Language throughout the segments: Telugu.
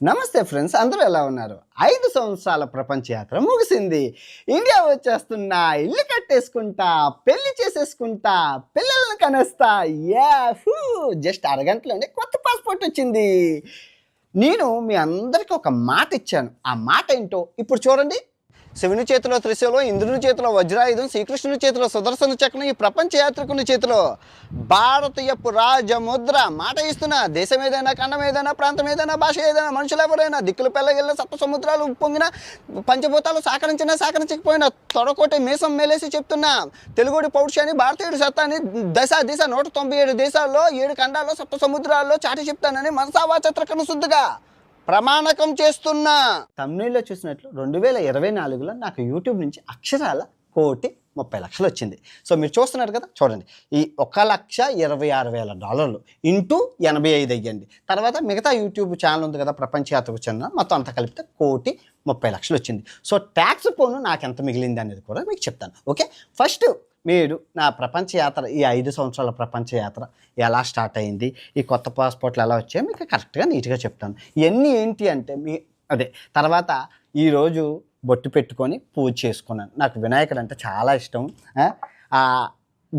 నమస్తే ఫ్రెండ్స్, అందరూ ఎలా ఉన్నారు? 5 సంవత్సరాల ప్రపంచ యాత్ర ముగిసింది. ఇండియా వచ్చేస్తున్నా, ఇల్లు కట్టేసుకుంటా, పెళ్లి చేసేసుకుంటా, పిల్లల్ని కనేస్తా. యాహూ! జస్ట్ అరగంటలోనే కొత్త పాస్పోర్ట్ వచ్చింది. నేను మీ అందరికీ ఒక మాట ఇచ్చాను. ఆ మాట ఏంటో ఇప్పుడు చూడండి. శివుని చేతిలో త్రిశూలం, ఇంద్రుని చేతిలో వజ్రాయుధం, శ్రీకృష్ణుని చేతిలో సుదర్శన చక్రం, ఈ ప్రపంచ యాత్రికుని చేతిలో భారతీయపు రాజముద్ర. మాట ఇస్తున్నా, దేశం ఏదైనా, ఖండం ఏదైనా, ప్రాంతం ఏదైనా, భాష ఏదైనా, మనుషులు ఎవరైనా, దిక్కులు పెళ్ళగిళ్ళ సప్త సముద్రాలు ఉప్పొంగిన, పంచభూతాలు సాకరించినా సాకరించకపోయినా, తొడకోటి మీసం మేలేసి చెప్తున్నా, తెలుగుడి పౌరుషాన్ని, భారతీయుడి సత్తాన్ని దిశ 197 దేశాల్లో 7 ఖండాల్లో సప్త సముద్రాల్లో చాటి చెప్తానని మనసావాచత్రకను శుద్ధిగా ప్రమాణకం చేస్తున్నా. తమిళలో చూసినట్లు 2024లో నాకు యూట్యూబ్ నుంచి అక్షరాల 1,30,00,000 వచ్చింది. సో మీరు చూస్తున్నారు కదా, చూడండి. ఈ $1,26,000 ఇంటూ 85 అయ్యండి. తర్వాత మిగతా యూట్యూబ్ ఛానల్ ఉంది కదా, ప్రపంచ యాత్రకు చెందిన, మొత్తం అంతా కలిపితే 1,30,00,000 వచ్చింది. సో ట్యాక్స్ పోను నాకు ఎంత మిగిలింది అనేది కూడా మీకు చెప్తాను. ఓకే, ఫస్ట్ మీరు నా ప్రపంచ యాత్ర, ఈ 5 సంవత్సరాల ప్రపంచ యాత్ర ఎలా స్టార్ట్ అయింది, ఈ కొత్త పాస్పోర్ట్లు ఎలా వచ్చాయో మీకు కరెక్ట్గా నీట్గా చెప్తాను. ఇవన్నీ ఏంటి అంటే తర్వాత ఈరోజు బొట్టు పెట్టుకొని పూజ చేసుకున్నాను. నాకు వినాయకుడు అంటే చాలా ఇష్టం.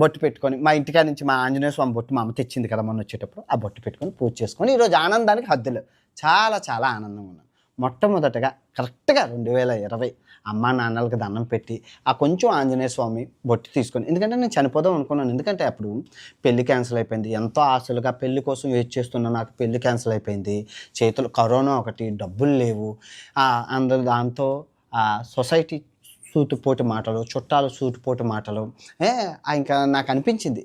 బొట్టు పెట్టుకొని మా ఇంటికాడ నుంచి మా ఆంజనేయ స్వామి బొట్టు మా అమ్మ తెచ్చింది కదా మొన్న వచ్చేటప్పుడు, ఆ బొట్టు పెట్టుకొని పూజ చేసుకొని ఈరోజు ఆనందానికి హద్దులు. చాలా చాలా ఆనందంగా ఉన్నాను. మొట్టమొదటగా కరెక్ట్గా 2020 అమ్మా నాన్నలకు దండం పెట్టి ఆ కొంచెం ఆంజనేయ స్వామి బొట్టు తీసుకొని, ఎందుకంటే నేను చనిపోదాం అనుకున్నాను. ఎందుకంటే అప్పుడు పెళ్లి క్యాన్సిల్ అయిపోయింది. ఎంతో ఆశలుగా పెళ్లి కోసం వెయిట్ చేస్తున్నా, నాకు పెళ్లి క్యాన్సిల్ అయిపోయింది. చేతులు కరోనా ఒకటి, డబ్బులు లేవు. అందరూ దాంతో సొసైటీ సూటిపోటు మాటలు, చుట్టాలు సూటిపోటు మాటలు. ఇంకా నాకు అనిపించింది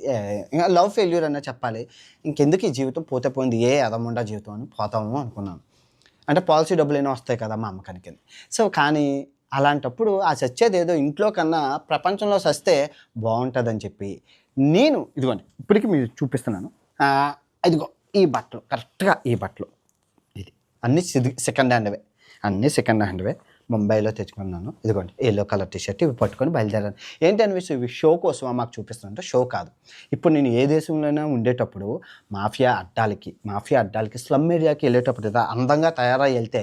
ఇంకా లవ్ ఫెయిల్యూర్ అనే చెప్పాలి. ఇంకెందుకు ఈ జీవితం, పోతే పోయింది, ఏ అదముండా జీవితం అని పోతాము అనుకున్నాను. అంటే పాలసీ డబ్బులు ఏమో వస్తాయి కదా మా అమ్మకానికి. సో కానీ అలాంటప్పుడు ఆ చచ్చేది ఏదో ఇంట్లో కన్నా ప్రపంచంలో చస్తే బాగుంటుందని చెప్పి నేను ఇదిగోండి ఇప్పటికీ మీరు చూపిస్తున్నాను. ఇదిగో ఈ బట్టలు, కరెక్ట్గా ఈ బట్టలు ఇది అన్నీ సెకండ్ హ్యాండ్వే ముంబైలో తెచ్చుకున్నాను. ఇదిగోండి ఎల్లో కలర్ టీషర్ట్, ఇవి పట్టుకొని బయలుదేరాను. ఏంటని విషయం, ఇవి షో కోసం మాకు చూపిస్తుంటే షో కాదు. ఇప్పుడు నేను ఏ దేశంలోనే ఉండేటప్పుడు మాఫియా అడ్డాలకి స్లమ్ ఏరియాకి వెళ్ళేటప్పుడు అందంగా తయారై వెళ్తే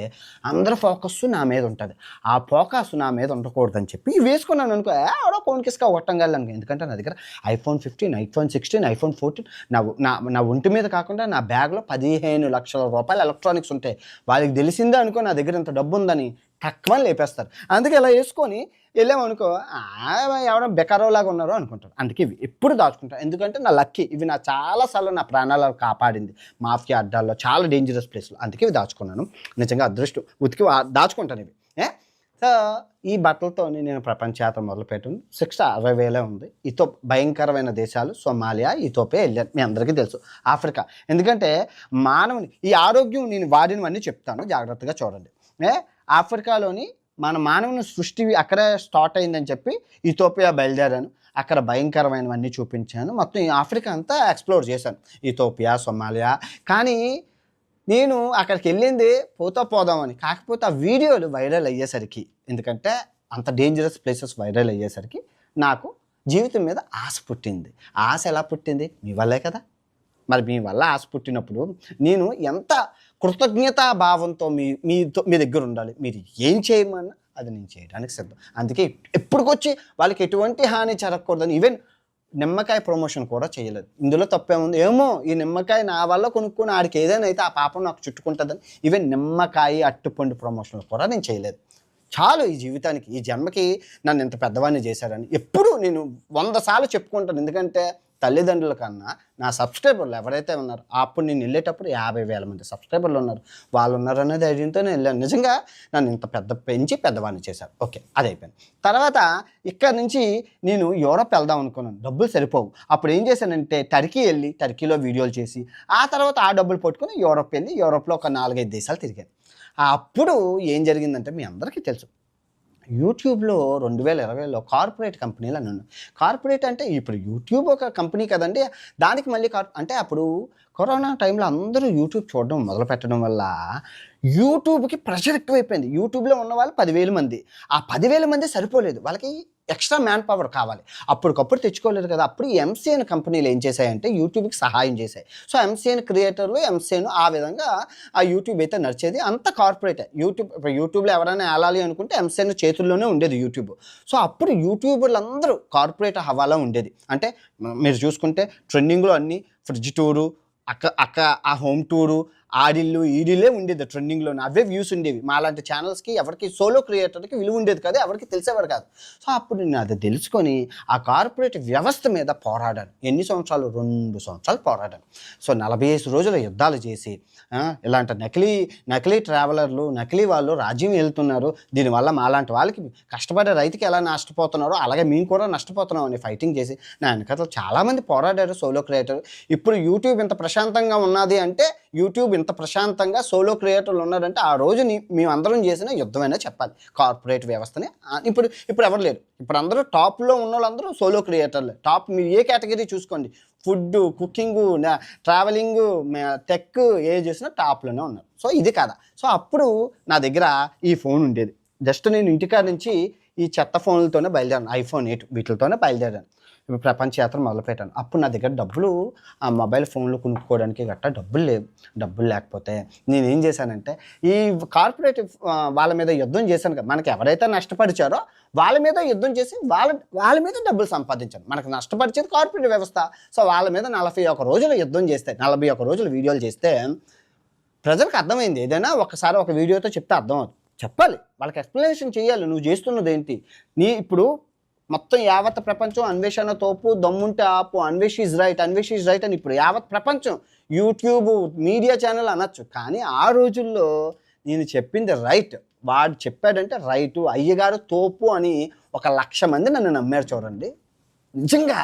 అందరూ ఫోకస్ నా మీద ఉంటుంది. ఆ ఫోకస్ నా మీద ఉండకూడదని చెప్పి ఇవి వేసుకున్నాను అనుకో, ఎవడో కోన్కిస్గా కొట్టంగాలను. ఎందుకంటే నా దగ్గర iPhone 15, iPhone 16, iPhone 14 నా ఒంటి మీద కాకుండా నా బ్యాగ్లో 15 లక్షల రూపాయలు ఎలక్ట్రానిక్స్ ఉంటాయి. వాళ్ళకి తెలిసిందే అనుకో నా దగ్గర ఇంత డబ్బు ఉందని, తక్కువని లేపేస్తారు. అందుకే ఇలా వేసుకొని వెళ్ళామనుకో, ఎవడో బెకారోలాగా ఉన్నారో అనుకుంటారు. అందుకే ఇవి ఎప్పుడు దాచుకుంటాను. ఎందుకంటే నా లక్కీ, ఇవి నా చాలాసార్లు నా ప్రాణాలు కాపాడింది మాఫియా అడ్డాల్లో, చాలా డేంజరస్ ప్లేస్లో. అందుకే ఇవి దాచుకున్నాను. నిజంగా అదృష్టం, ఉతికి దాచుకుంటాను ఇవి. సో ఈ బట్టలతో నేను ప్రపంచ యాత్ర మొదలుపెట్టాను. 60,000 ఉంది. భయంకరమైన దేశాలు సొమాలియా, ఇథియోపియా వెళ్ళాను. మీ అందరికీ తెలుసు. ఆఫ్రికా, ఎందుకంటే మానవుని ఈ ఆరోగ్యం నేను వాడినవన్నీ చెప్తాను, జాగ్రత్తగా చూడండి. ఆఫ్రికాలోని మన మానవుని సృష్టి అక్కడే స్టార్ట్ అయిందని చెప్పి ఇథియోపియా బయలుదేరాను. అక్కడ భయంకరమైనవన్నీ చూపించాను. మొత్తం ఈ ఆఫ్రికా అంతా ఎక్స్ప్లోర్ చేశాను, ఇథియోపియా, సొమాలియా. కానీ నేను అక్కడికి వెళ్ళింది పోదామని, కాకపోతే ఆ వీడియోలు వైరల్ అయ్యేసరికి, ఎందుకంటే అంత డేంజరస్ ప్లేసెస్ వైరల్ అయ్యేసరికి నాకు జీవితం మీద ఆశ పుట్టింది. ఆశ ఎలా పుట్టింది? మీ వల్లే కదా. మరి మీ వల్ల ఆశ పుట్టినప్పుడు నేను ఎంత కృతజ్ఞతా భావంతో మీ దగ్గర ఉండాలి. మీరు ఏం చేయమన్నా అది నేను చేయడానికి సిద్ధం. అందుకే ఎప్పటికొచ్చి వాళ్ళకి ఎటువంటి హాని జరగకూడదని ఈవెన్ నిమ్మకాయ ప్రమోషన్ కూడా చేయలేదు. ఇందులో తప్పేముంది? ఏమో ఈ నిమ్మకాయ నా వల్ల కొనుక్కొని ఆడికి ఏదైనా అయితే ఆ పాపం నాకు చుట్టుకుంటుందని ఈవెన్ నిమ్మకాయ, అట్టుపండు ప్రమోషన్లు కూడా నేను చేయలేదు. చాలు ఈ జీవితానికి, ఈ జన్మకి నన్ను ఇంత పెద్దవాడిని చేశారని ఎప్పుడు నేను 100 సార్లు చెప్పుకుంటాను. ఎందుకంటే తల్లిదండ్రుల కన్నా నా సబ్స్క్రైబర్లు ఎవరైతే ఉన్నారో, అప్పుడు నేను వెళ్ళేటప్పుడు 50,000 మంది సబ్స్క్రైబర్లు ఉన్నారు. వాళ్ళు ఉన్నారనే ధైర్యంతో నేను వెళ్ళాను. నిజంగా నన్ను ఇంత పెంచి పెద్దవాడిని చేశారు. ఓకే, అది అయిపోయింది. తర్వాత ఇక్కడ నుంచి నేను యూరోప్ వెళ్దాం అనుకున్నాను. డబ్బులు సరిపోవు. అప్పుడు ఏం చేశానంటే టర్కీలో వీడియోలు చేసి, ఆ తర్వాత ఆ డబ్బులు పట్టుకొని యూరోప్ వెళ్ళి యూరోప్లో ఒక 4-5 దేశాలు తిరిగాను. అప్పుడు ఏం జరిగిందంటే మీ అందరికీ తెలుసు, యూట్యూబ్లో 2020లో కార్పొరేట్ కంపెనీలు అని ఉన్నాయి. కార్పొరేట్ అంటే ఇప్పుడు యూట్యూబ్ ఒక కంపెనీ కదండి, దానికి మళ్ళీ అంటే అప్పుడు కరోనా టైంలో అందరూ యూట్యూబ్ చూడడం మొదలు పెట్టడం వల్ల యూట్యూబ్కి ప్రెషర్ ఎక్కువైపోయింది. యూట్యూబ్లో ఉన్న వాళ్ళు 10,000 మంది. ఆ 10,000 మంది సరిపోలేదు. వాళ్ళకి ఎక్స్ట్రా మ్యాన్ పవర్ కావాలి. అప్పటికప్పుడు తెచ్చుకోలేరు కదా. అప్పుడు ఈ ఎంసీఎన్ కంపెనీలు ఏం చేశాయంటే యూట్యూబ్కి సహాయం చేశాయి. సో ఎంసీఎన్ క్రియేటర్లు ఎంసీఎన్ ఆ విధంగా ఆ యూట్యూబ్ అయితే నడిచేది. అంత కార్పొరేటే. యూట్యూబ్లో ఎవరైనా వెళ్ళాలి అనుకుంటే ఎంసీఎన్ చేతుల్లోనే ఉండేది యూట్యూబ్. సో అప్పుడు యూట్యూబర్లందరూ కార్పొరేట్ హవాలా ఉండేది. అంటే మీరు చూసుకుంటే ట్రెండింగ్లో అన్నీ ఫ్రిడ్జ్ టూరు, అక్క ఆ హోమ్ టూరు, ఆడిల్లు ఈడిల్లే ఉండేది ట్రెండింగ్లోనే. అవే వ్యూస్ ఉండేవి. మాలాంటి ఛానల్స్కి ఎవరికి సోలో క్రియేటర్కి విలువ ఉండేది కదా, ఎవరికి తెలిసేవారు కాదు. సో అప్పుడు నేను అది తెలుసుకొని ఆ కార్పొరేట్ వ్యవస్థ మీద పోరాడాను. ఎన్ని సంవత్సరాలు? 2 సంవత్సరాలు పోరాడాను. సో 45 రోజుల యుద్ధాలు చేసి ఇలాంటి నకిలీ ట్రావెలర్లు, నకిలీ వాళ్ళు రాజ్యం వెళ్తున్నారు, దీనివల్ల మాలాంటి వాళ్ళకి కష్టపడే రైతుకి ఎలా నష్టపోతున్నారో అలాగే మేము కూడా నష్టపోతున్నాం అని ఫైటింగ్ చేసి నా వెనకాల చాలామంది పోరాడారు సోలో క్రియేటర్. ఇప్పుడు యూట్యూబ్ ఇంత ప్రశాంతంగా ఉన్నది అంటే, యూట్యూబ్ ఇంత ప్రశాంతంగా సోలో క్రియేటర్లు ఉన్నారంటే ఆ రోజు మేమందరం చేసిన యుద్ధమైనా చెప్పాలి కార్పొరేట్ వ్యవస్థని. ఇప్పుడు ఎవరు లేరు. ఇప్పుడు అందరూ టాప్లో ఉన్న వాళ్ళందరూ సోలో క్రియేటర్లే. టాప్ మీరు ఏ కేటగిరీ చూసుకోండి, ఫుడ్, కుకింగు, ట్రావెలింగు, టెక్ ఏ చేసినా టాప్లోనే ఉన్నారు. సో ఇది కదా. సో అప్పుడు నా దగ్గర ఈ ఫోన్ ఉండేది. జస్ట్ నేను ఇంటికాడ నుంచి ఈ చెత్త ఫోన్లతోనే బయలుదేరాను. ఐఫోన్ 8 వీటితోనే బయలుదేరాను. ఇప్పుడు ప్రపంచ యాత్ర మొదలుపెట్టాను. అప్పుడు నా దగ్గర డబ్బులు ఆ మొబైల్ ఫోన్లు కొనుక్కోవడానికి గట్టా డబ్బులు లేవు. డబ్బులు లేకపోతే నేనేం చేశానంటే ఈ కార్పొరేట్ వాళ్ళ మీద యుద్ధం చేశాను కదా. మనకి ఎవరైతే నష్టపరిచారో వాళ్ళ మీద యుద్ధం చేసి వాళ్ళ మీద డబ్బులు సంపాదించాను. మనకు నష్టపరిచేది కార్పొరేట్ వ్యవస్థ. సో వాళ్ళ మీద 41 రోజులు యుద్ధం చేస్తే, 41 రోజులు వీడియోలు చేస్తే ప్రజలకు అర్థమైంది. ఏదైనా ఒకసారి ఒక వీడియోతో చెప్తే అర్థం అవుతుంది. చెప్పాలి, వాళ్ళకి ఎక్స్ప్లెనేషన్ చేయాలి. నువ్వు చేస్తున్నది ఏంటి? ఇప్పుడు మొత్తం యావత్ ప్రపంచం అన్వేషణ తోపు, దమ్ముంటే ఆపు, అన్వేష్ ఈజ్ రైట్ అని ఇప్పుడు యావత్ ప్రపంచం యూట్యూబ్ మీడియా ఛానల్ అనొచ్చు. కానీ ఆ రోజుల్లో నేను చెప్పింది రైట్, వాడు చెప్పాడంటే రైటు, అయ్యగారు తోపు అని 1,00,000 మంది నన్ను నమ్మారు. చూడండి, నిజంగా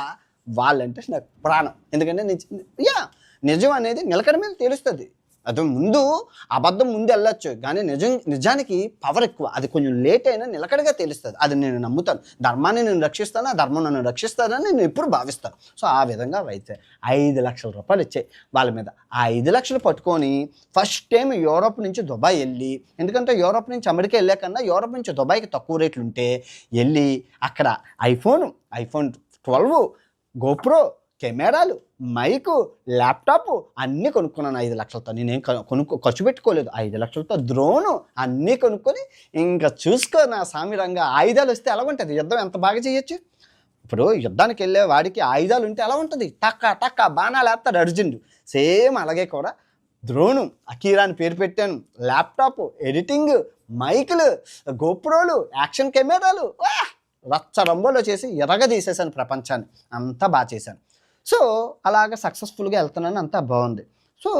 వాళ్ళంటే నాకు ప్రాణం. ఎందుకంటే నిజం అనేది నిలకడ మీద తెలుస్తుంది. అది ముందు అబద్ధం ముందు వెళ్ళొచ్చు, కానీ నిజానికి పవర్ ఎక్కువ. అది కొంచెం లేట్ అయినా నిలకడగా తెలుస్తుంది. అది నేను నమ్ముతాను. ధర్మాన్ని నేను రక్షిస్తాను, ఆ ధర్మం నన్ను రక్షిస్తానని నేను ఎప్పుడు భావిస్తాను. సో ఆ విధంగా అయితే 5 లక్షల రూపాయలు ఇచ్చాయి వాళ్ళ మీద. ఆ 5 లక్షలు పట్టుకొని ఫస్ట్ టైం యూరోప్ నుంచి దుబాయ్ వెళ్ళి, ఎందుకంటే యూరోప్ నుంచి అమెరికా వెళ్ళే కన్నా యూరోప్ నుంచి దుబాయ్కి తక్కువ రేట్లు ఉంటే వెళ్ళి అక్కడ ఐఫోన్ 12, గోప్రో కెమెరాలు, మైకు, ల్యాప్టాప్ అన్నీ కొనుక్కున్నాను 5 లక్షలతో. నేనేం ఖర్చు పెట్టుకోలేదు. 5 లక్షలతో డ్రోను అన్నీ కొనుక్కొని ఇంకా చూసుకో నా సామిరంగా. ఆయుధాలు వస్తే ఎలా ఉంటుంది, యుద్ధం ఎంత బాగా చేయొచ్చు. ఇప్పుడు యుద్ధానికి వెళ్ళే వాడికి ఆయుధాలు ఉంటే ఎలా ఉంటుంది, టక్క బాణాలు వేస్తాడు అర్జునుడు. సేమ్ అలాగే కూడా డ్రోను, అకీరా అని పేరు పెట్టాను, ల్యాప్టాప్, ఎడిటింగ్, మైకులు, గోప్రోలు, యాక్షన్ కెమెరాలు, రచ్చ రంబోలో చేసి ఎరగదీసేసాను ప్రపంచాన్ని. అంతా బాగా చేశాను. సో అలాగ సక్సెస్ఫుల్గా వెళ్తున్నాను, అంతా బాగుంది. సో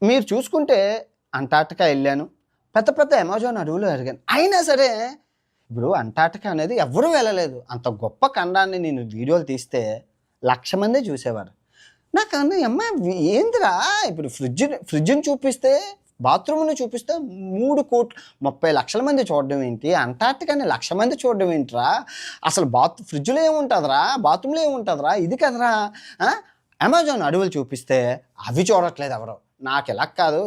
మీరు చూసుకుంటే అంటార్టికా వెళ్ళాను, పెద్ద అమెజాన్ అడవులు ఎరిగాను. అయినా సరే ఇప్పుడు అంటార్టికా అనేది ఎవరూ వెళ్ళలేదు. అంత గొప్ప ఖండాన్ని నేను వీడియోలు తీస్తే 1,00,000 మందే చూసేవారు. నాకు అమ్మ ఏందిరా, ఇప్పుడు ఫ్రిడ్జ్ని చూపిస్తే, బాత్రూమ్ని చూపిస్తే 3,30 లక్షల మంది చూడడం ఏంటి, అంటార్టికాని 1,00,000 మంది చూడడం ఏంట్రా, అసలు ఫ్రిడ్జ్లో ఏముంటుందిరా, బాత్రూంలో ఏముంటుందిరా, ఇది కదరా. అమెజాన్ అడవులు చూపిస్తే అవి చూడట్లేదు ఎవరో. నాకు ఎలా కాదు,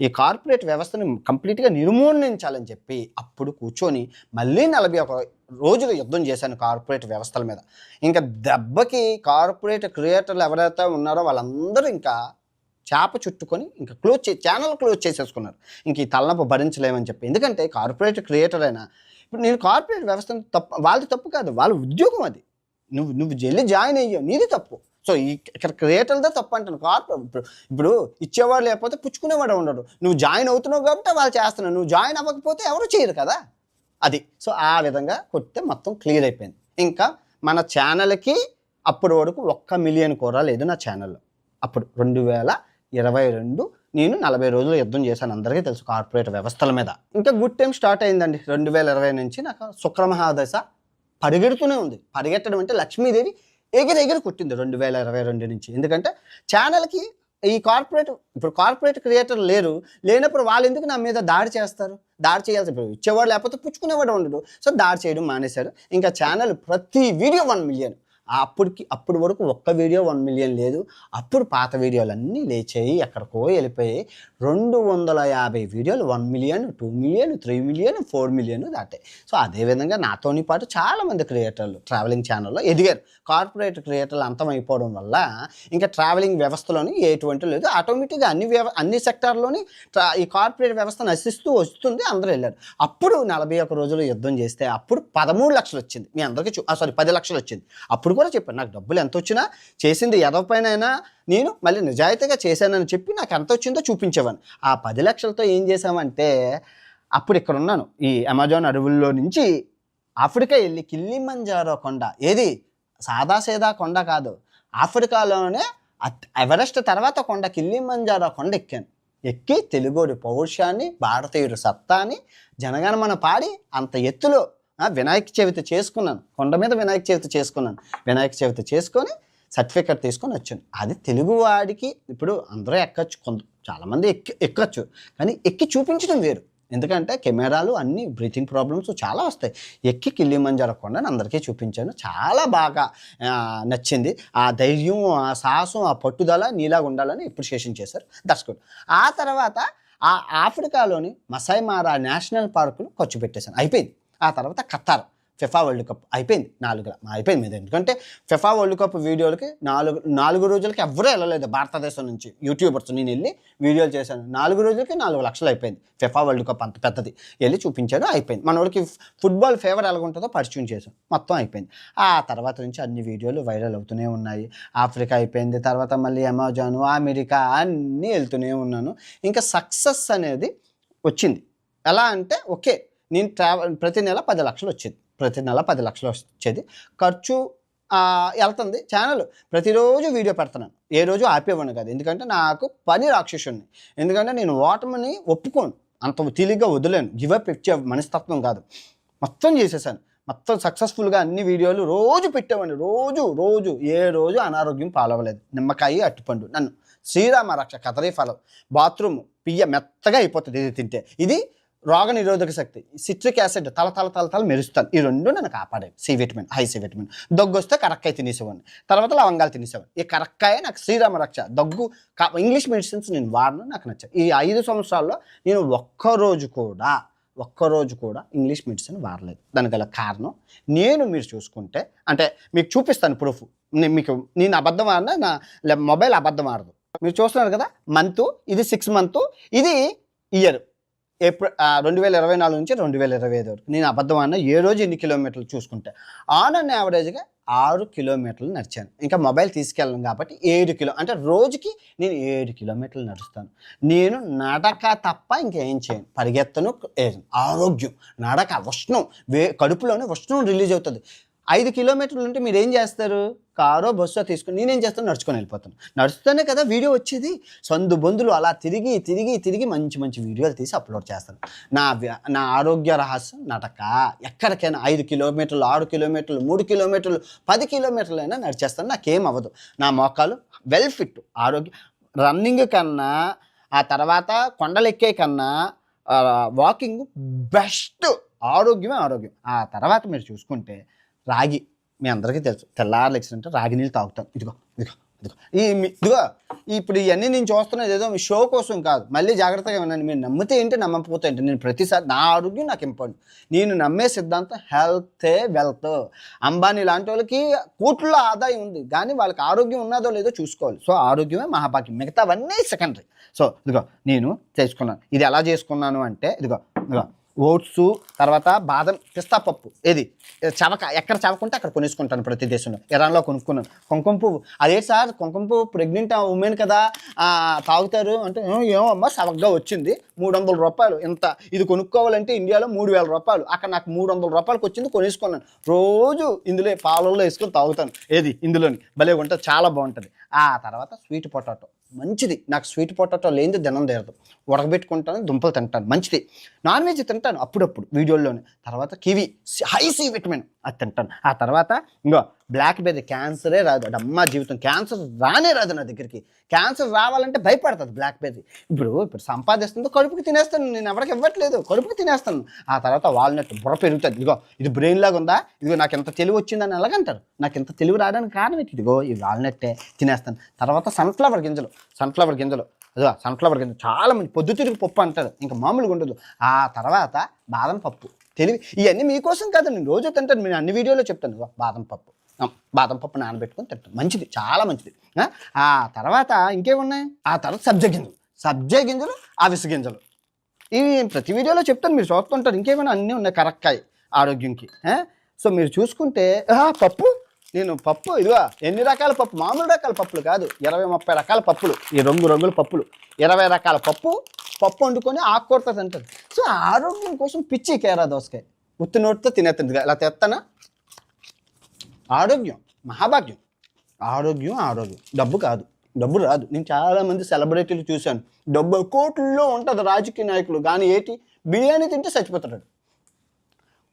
ఈ కార్పొరేట్ వ్యవస్థను కంప్లీట్గా నిర్మూలించాలని చెప్పి అప్పుడు కూర్చొని మళ్ళీ 41 రోజులు యుద్ధం చేశాను కార్పొరేట్ వ్యవస్థల మీద. ఇంకా దెబ్బకి కార్పొరేట్ క్రియేటర్లు ఎవరైతే ఉన్నారో వాళ్ళందరూ ఇంకా చేప చుట్టుకొని ఇంకా ఛానల్ క్లోజ్ చేసేసుకున్నారు. ఇంక ఈ తలనొప్పి భరించలేమని చెప్పి. ఎందుకంటే కార్పొరేట్ క్రియేటర్ అయినా ఇప్పుడు నేను కార్పొరేట్ వ్యవస్థను వాళ్ళది తప్పు కాదు, వాళ్ళ ఉద్యోగం అది. నువ్వు వెళ్ళి జాయిన్ అయ్యావు, నీది తప్పు. సో ఇక్కడ క్రియేటర్లదే తప్పు అంటాను. ఇప్పుడు ఇచ్చేవాడు లేకపోతే పుచ్చుకునేవాడు ఉండడు. నువ్వు జాయిన్ అవుతున్నావు కాబట్టి వాళ్ళు చేస్తున్నావు, నువ్వు జాయిన్ అవ్వకపోతే ఎవరు చేయరు కదా అది. సో ఆ విధంగా కొడితే మొత్తం క్లియర్ అయిపోయింది. ఇంకా మన ఛానల్కి అప్పటి వరకు 1 మిలియన్ కూడా లేదు నా ఛానల్లో. అప్పుడు 2022 నేను 40 రోజులు యుద్ధం చేశాను, అందరికీ తెలుసు కార్పొరేట్ వ్యవస్థల మీద. ఇంకా గుడ్ టైం స్టార్ట్ అయిందండి 2020 నుంచి. నాకు శుక్రమహాదశ పరిగెడుతూనే ఉంది. పరిగెట్టడం అంటే లక్ష్మీదేవి ఎగిరి కొట్టింది 2022 నుంచి. ఎందుకంటే ఛానల్కి ఈ కార్పొరేట్ క్రియేటర్ లేనప్పుడు వాళ్ళు ఎందుకు నా మీద దాడి చేస్తారు? దాడి చేయాల్సి, ఇప్పుడు ఇచ్చేవాడు లేకపోతే పుచ్చుకునేవాడు ఉండడు. సో దాడి చేయడం మానేశారు. ఇంకా ఛానల్ ప్రతి వీడియో 1 మిలియన్, అప్పుడు వరకు ఒక్క వీడియో 1 మిలియన్ లేదు. అప్పుడు పాత వీడియోలన్నీ లేచాయి, ఎక్కడికో వెళ్ళిపోయాయి. 250 వీడియోలు 1 మిలియన్, 2 మిలియన్, 3 మిలియన్, 4 మిలియన్ దాటాయి. సో అదేవిధంగా నాతోని పాటు చాలామంది క్రియేటర్లు ట్రావెలింగ్ ఛానల్లో ఎదిగారు. కార్పొరేట్ క్రియేటర్లు అంతమైపోవడం వల్ల ఇంకా ట్రావెలింగ్ వ్యవస్థలోని ఎటువంటి లేదు. ఆటోమేటిక్గా అన్ని సెక్టార్లోని ఈ కార్పొరేట్ వ్యవస్థ నశిస్తూ వస్తుంది. అందరూ వెళ్ళారు. అప్పుడు 41 రోజులు యుద్ధం చేస్తే అప్పుడు 13 లక్షలు వచ్చింది. మీ అందరికీ 10 లక్షలు వచ్చింది. అప్పుడు కూడా చెప్పాను, నాకు డబ్బులు ఎంత వచ్చినా చేసింది ఎదవపైనైనా నేను మళ్ళీ నిజాయితీగా చేశానని చెప్పి నాకు ఎంత వచ్చిందో చూపించేవాను. ఆ 10 లక్షలతో ఏం చేశామంటే, అప్పుడు ఇక్కడ ఉన్నాను ఈ అమెజాన్ అడవుల్లో నుంచి ఆఫ్రికా వెళ్ళి కిలిమంజారో కొండ, ఏది సాదాసీదా కొండ కాదు, ఆఫ్రికాలోనే ఎవరెస్ట్ తర్వాత కొండ కిలిమంజారో కొండ ఎక్కి తెలుగోడి పౌరుషాన్ని, భారతీయుడు సత్తాని జనగణమన పాడి అంత ఎత్తులో వినాయక చవితి చేసుకున్నాను. కొండ మీద వినాయక చవితి చేసుకున్నాను. వినాయక చవితి చేసుకొని సర్టిఫికెట్ తీసుకొని వచ్చాను. అది తెలుగువాడికి ఇప్పుడు అందరూ ఎక్కచ్చు, చాలామంది ఎక్కచ్చు, కానీ ఎక్కి చూపించడం వేరు. ఎందుకంటే కెమెరాలు అన్నీ బ్రీతింగ్ ప్రాబ్లమ్స్ చాలా వస్తాయి. ఎక్కి కిలిమంజారో కొండని అందరికీ చూపించాను. చాలా బాగా నచ్చింది. ఆ ధైర్యం, ఆ సాహసం, ఆ పట్టుదల నీలాగా ఉండాలని అప్రిషియేషన్ చేశారు. That's good. ఆ తర్వాత ఆ ఆఫ్రికాలోని మసాయి మారా నేషనల్ పార్కులు ఖర్చు పెట్టేశాను. అయిపోయింది. ఆ తర్వాత ఖతార్ ఫిఫా వరల్డ్ కప్ అయిపోయింది. అయిపోయింది మీద. ఎందుకంటే ఫిఫా వరల్డ్ కప్ వీడియోలకి 4 రోజులకి ఎవరూ వెళ్ళలేదు భారతదేశం నుంచి యూట్యూబర్స్. నేను వెళ్ళి వీడియోలు చేశాను. 4 రోజులకి 4 లక్షలు అయిపోయింది. ఫిఫా వరల్డ్ కప్ అంత పెద్దది వెళ్ళి చూపించాను. అయిపోయింది. మనోడికి ఫుట్బాల్ ఫేవర్ ఎలాగుంటుందో పరిచయం చేశాను. మొత్తం అయిపోయింది. ఆ తర్వాత నుంచి అన్ని వీడియోలు వైరల్ అవుతూనే ఉన్నాయి. ఆఫ్రికా అయిపోయింది. తర్వాత మళ్ళీ అమెజాను, అమెరికా అన్నీ వెళ్తూనే ఉన్నాను. ఇంకా సక్సెస్ అనేది వచ్చింది. ఎలా అంటే ఓకే, నేను ప్రతి నెల 10 లక్షలు వచ్చేది. ప్రతి నెల 10 లక్షలు వచ్చేది. ఖర్చు వెళ్తుంది. ఛానల్ ప్రతిరోజు వీడియో పెడుతున్నాను. ఏ రోజు ఆపేవాడిని కాదు. ఎందుకంటే నాకు పని రాక్షసుని. ఎందుకంటే నేను ఓటమిని ఒప్పుకోను, అంత తేలిగ్గా వదిలేను. గివప్ ఇచ్చే మనస్తత్వం కాదు. మొత్తం చేసేసాను. మొత్తం సక్సెస్ఫుల్గా అన్ని వీడియోలు రోజు పెట్టేవాడిని. రోజు ఏ రోజు అనారోగ్యం పాలవలేదు. నిమ్మకాయ, అట్టిపండు, నన్ను శ్రీరామ రక్ష, కదరీ ఫలం, బాత్రూమ్ పియ్య మెత్తగా అయిపోతుంది ఇది తింటే. ఇది రోగ నిరోధక శక్తి, సిట్రిక్ యాసిడ్, తల మెరుస్తాను. ఈ రెండు నన్ను కాపాడేవి. C vitamin, high C vitamin. దగ్గు వస్తే కరక్కాయ తినేసేవాడిని. తర్వాత లవంగాలు తినేసేవాడిని. ఈ కరక్కాయ నాకు శ్రీరామ రక్ష. దగ్గు ఇంగ్లీష్ మెడిసిన్స్ నేను వాడను, నాకు నచ్చాయి. ఈ 5 సంవత్సరాల్లో నేను ఒక్కరోజు కూడా ఇంగ్లీష్ మెడిసిన్ వాడలేదు. దానికి గల కారణం మీరు చూసుకుంటే, అంటే మీకు చూపిస్తాను ప్రూఫ్. నేను అబద్ధం ఆడినా నా మొబైల్ అబద్ధం ఆడదు. మీరు చూస్తున్నారు కదా, ఇది 6 మంత్, ఇది ఇయర్ ఏప్రిల్ 2024 నుంచి 2025 వరకు నేను అబద్ధం ఆడినా. ఏ రోజు ఎన్ని కిలోమీటర్లు చూసుకుంటే ఆన్ అండ్ యావరేజ్గా 6 కిలోమీటర్లు నడిచాను. ఇంకా మొబైల్ తీసుకెళ్ళను కాబట్టి 7 అంటే రోజుకి నేను 7 కిలోమీటర్లు నడుస్తాను. నేను నడక తప్ప ఇంకేం చేయను. పరిగెత్తను. ఆరోగ్యం, నడక, ఉష్ణం, కడుపులోనే ఉష్ణం రిలీజ్ అవుతుంది. 5 కిలోమీటర్లు ఉంటే మీరు ఏం చేస్తారు? కారో బస్సో తీసుకుని. నేనేం చేస్తాను? నడుచుకొని వెళ్ళిపోతాను. నడుస్తూనే కదా వీడియో వచ్చేది. సందు బొందులు అలా తిరిగి మంచి వీడియోలు తీసి అప్లోడ్ చేస్తాను. నా ఆరోగ్య రహస్యం నడక. ఎక్కడికైనా 5 కిలోమీటర్లు, 6 కిలోమీటర్లు, 3 కిలోమీటర్లు, 10 కిలోమీటర్లు అయినా నడిచేస్తాను. నాకేం అవ్వదు. నా మోకాలు వెల్ ఫిట్. ఆరోగ్యం రన్నింగ్ కన్నా, ఆ తర్వాత కొండలు ఎక్కే కన్నా వాకింగ్ బెస్ట్. ఆరోగ్యమే ఆరోగ్యం. ఆ తర్వాత మీరు చూసుకుంటే రాగి, మీ అందరికీ తెలుసు. తెల్లారులు ఎక్సిడెంట్ రాగి నీళ్ళు తాగుతాను. ఇదిగో ఇప్పుడు ఇవన్నీ నేను చూస్తున్నది ఏదో మీ షో కోసం కాదు. మళ్ళీ జాగ్రత్తగా వినండి. మీరు నమ్మితే ఏంటి, నమ్మకపోతే ఏంటి. నేను ప్రతిసారి నా ఆరోగ్యం నాకు ఇంపార్టెంట్. నేను నమ్మే సిద్ధాంతం హెల్తే వెల్త్. అంబానీ లాంటి వాళ్ళకి కోట్ల ఆదాయం ఉంది, కానీ వాళ్ళకి ఆరోగ్యం ఉన్నదో లేదో చూసుకోవాలి. సో ఆరోగ్యమే మహాభాగ్యం, మిగతావన్నీ సెకండరీ. సో ఇదిగో నేను చేసుకున్నాను. ఇది ఎలా చేసుకున్నాను అంటే, ఇదిగో ఓట్స్, తర్వాత బాదం, పిస్తా పప్పు, ఎక్కడ చవకుంటే అక్కడ కొనేసుకుంటాను. ప్రతి దేశంలో ఇరాన్లో కొనుక్కున్నాను. కుంకుమ పువ్వు, అదే సార్ కుంకుమ పువ్వు ప్రెగ్నెంట్ ఉమెన్ కదా తాగుతారు అంటే, ఏమమ్మా సవగ్గా వచ్చింది 300 రూపాయలు. ఇది కొనుక్కోవాలంటే ఇండియాలో 3000 రూపాయలు. అక్కడ నాకు 300 రూపాయలకి వచ్చింది, కొనేసుకున్నాను. రోజు ఇందులో పాలల్లో వేసుకొని తాగుతాను. ఇందులోని భలే ఉంటుంది, చాలా బాగుంటుంది. ఆ తర్వాత స్వీట్ పొటాటో మంచిది. నాకు స్వీట్ పొటాటో లేనిది దినం తీరదు. ఉడకబెట్టుకుంటాను, దుంపలు తింటాను, మంచిది. నాన్ వెజ్ తింటాను అప్పుడప్పుడు వీడియోల్లోనే. తర్వాత కివి హై సి విటమిన్ అది తింటాను. ఆ తర్వాత ఇంకో బ్లాక్ బెర్రీ, క్యాన్సరే రాదు, అది అమ్మ జీవితం, క్యాన్సర్ రానే రాదు నా దగ్గరికి. క్యాన్సర్ రావాలంటే భయపడుతుంది బ్లాక్ బెర్రీ. ఇప్పుడు సంపాదిస్తుందో కడుపుకి తినేస్తాను, నేను ఎవరికి ఇవ్వట్లేదు, కడుపుకి తినేస్తాను. ఆ తర్వాత వాల్నట్ బుర్ర పెరుగుతుంది, ఇదిగో ఇది బ్రెయిన్ లాగా ఉందా, ఇదిగో నాకు ఎంత తెలివి వచ్చిందని ఎలాగంటారు. నాకు ఎంత తెలివి రావడానికి కారణం ఏంటి, ఇదిగో ఈ వాల్నట్టే తినేస్తాను. తర్వాత సన్ఫ్లవర్ గింజలు అదిగో సన్ఫ్లవర్ గింజలు చాలా మంచి పొద్దుతిరుగు పప్పు అంటారు, ఇంకా మామూలుగా ఉండదు. ఆ తర్వాత బాదం పప్పు, తెలివి. ఇవన్నీ మీకోసం కాదు, నేను రోజు తింటాను, నేను అన్ని వీడియోలో చెప్తాను. బాదం పప్పు నానబెట్టుకొని తింటాను, మంచిది, చాలా మంచిది. ఆ తర్వాత ఇంకేమున్నాయి, ఆ తర్వాత సబ్జా గింజలు, అవిసె గింజలు, ఇవి ప్రతి వీడియోలో చెప్తాను, మీరు చూస్తుంటారు. ఇంకేమైనా అన్నీ ఉన్నాయి కరక్కాయ ఆరోగ్యంకి. సో మీరు చూసుకుంటే పప్పు ఇదిగో ఎన్ని రకాల పప్పు, మామూలు రకాల పప్పులు కాదు, 20-30 రకాల పప్పులు, ఈ రంగుల పప్పులు, 20 రకాల పప్పు వండుకొని ఆకుకూరతో తింటారు. సో ఆరోగ్యం కోసం పిచ్చి కేరా దోసకాయ ఉత్తి నోటితో తినేస్తుంది, ఇలా తెస్తానా. ఆరోగ్యం మహాభాగ్యం, ఆరోగ్యం డబ్బు కాదు, డబ్బు రాదు. నేను చాలామంది సెలబ్రిటీలు చూశాను, డబ్బు కోట్లలో ఉంటుంది రాజకీయ నాయకులు, కానీ బిర్యానీ తింటే చచ్చిపోతాడు.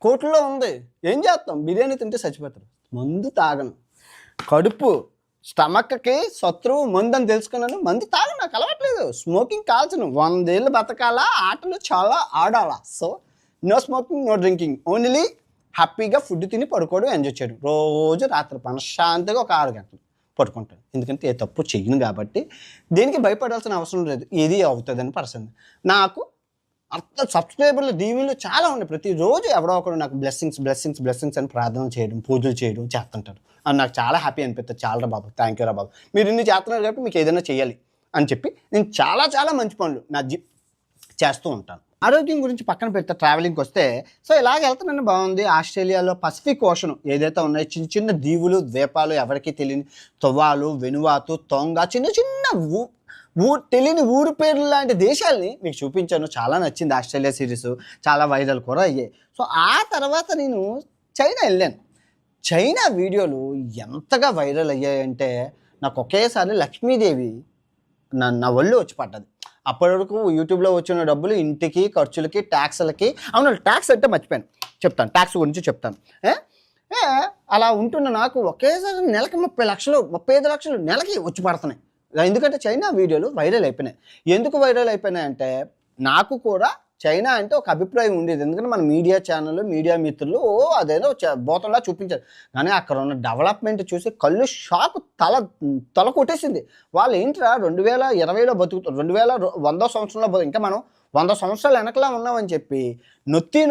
కోట్లలో ఉంది, ఏం చేస్తాం, బిర్యానీ తింటే చచ్చిపోతాడు. మందు తాగను, కడుపు స్టమక్కి శత్రువు మందు అని తెలుసుకున్నాను, మందు తాగను, నాకు అలవాట్లేదు. స్మోకింగ్ కాల్చను, 100 ఏళ్ళు బతకాలా, ఆటలు చాలా ఆడాలా. So no smoking, no drinking, only హ్యాపీగా ఫుడ్ తిని పడుకోవడం, ఎంజాయ్ చేయడం. రోజు రాత్రి మనశ్శాంతిగా ఒక 6 గంటలు పడుకుంటాను, ఎందుకంటే ఏ తప్పు చెయ్యను కాబట్టి దేనికి భయపడాల్సిన అవసరం లేదు, ఏది అవుతుందని పర్సన్. నాకు సబ్స్క్రైబర్లు దీవెనలు చాలా ఉన్నాయి, ప్రతిరోజు ఎవడో ఒకడు నాకు బ్లెస్సింగ్స్ అని ప్రార్థన చేయడం, పూజలు చేయడం చేస్తుంటారు. అది నాకు చాలా హ్యాపీ అనిపిస్తుంది. చాలా బాబు, థ్యాంక్ యూ రా బాబు, మీరు ఇన్ని చేస్తున్నారు కాబట్టి మీకు ఏదైనా చేయాలి అని చెప్పి నేను చాలా మంచి పనులు చేస్తూ ఉంటాను. ఆరోగ్యం గురించి పక్కన పెడితే ట్రావెలింగ్కి వస్తే, సో ఇలాగ వెళ్తున్నాను, బాగుంది. ఆస్ట్రేలియాలో పసిఫిక్ ఓషన్ ఏదైతే ఉన్నాయో చిన్న దీవులు, ద్వీపాలు, ఎవరికి తెలియని తువాలు, వెనువాతు, తొంగ, చిన్న తెలియని ఊరు పేర్లు లాంటి దేశాలని మీకు చూపించాను. చాలా నచ్చింది ఆస్ట్రేలియా సిరీస్, చాలా వైరల్ కూడా అయ్యాయి. సో ఆ తర్వాత నేను చైనా వెళ్ళాను. చైనా వీడియోలు ఎంతగా వైరల్ అయ్యాయంటే నాకు ఒకేసారి లక్ష్మీదేవి నా ఒళ్ళు వచ్చి పడ్డది. అప్పటి వరకు యూట్యూబ్లో వచ్చిన డబ్బులు ఇంటికి, ఖర్చులకి, ట్యాక్స్లకి, అవును ట్యాక్స్ అంటే మర్చిపోయాను, చెప్తాను, ట్యాక్స్ గురించి చెప్తాను. అలా ఉంటున్న నాకు ఒకేసారి నెలకి 30 లక్షలు, 35 లక్షలు నెలకి వచ్చి పడుతున్నాయి. ఎందుకంటే చైనా వీడియోలు వైరల్ అయిపోయినాయి. ఎందుకు వైరల్ అయిపోయినాయి అంటే, నాకు కూడా చైనా అంటే ఒక అభిప్రాయం ఉండేది, ఎందుకంటే మన మీడియా ఛానల్, మీడియా మిత్రులు అదేదో బోతంలా చూపించారు. కానీ అక్కడ ఉన్న డెవలప్మెంట్ చూసి కళ్ళు షాక్, తల కొట్టేసింది. వాళ్ళు ఏంట్రా 2020లో బతుకుతారు, 2100వ సంవత్సరంలో ఇంకా మనం 100 సంవత్సరాలు వెనకలా ఉన్నామని చెప్పి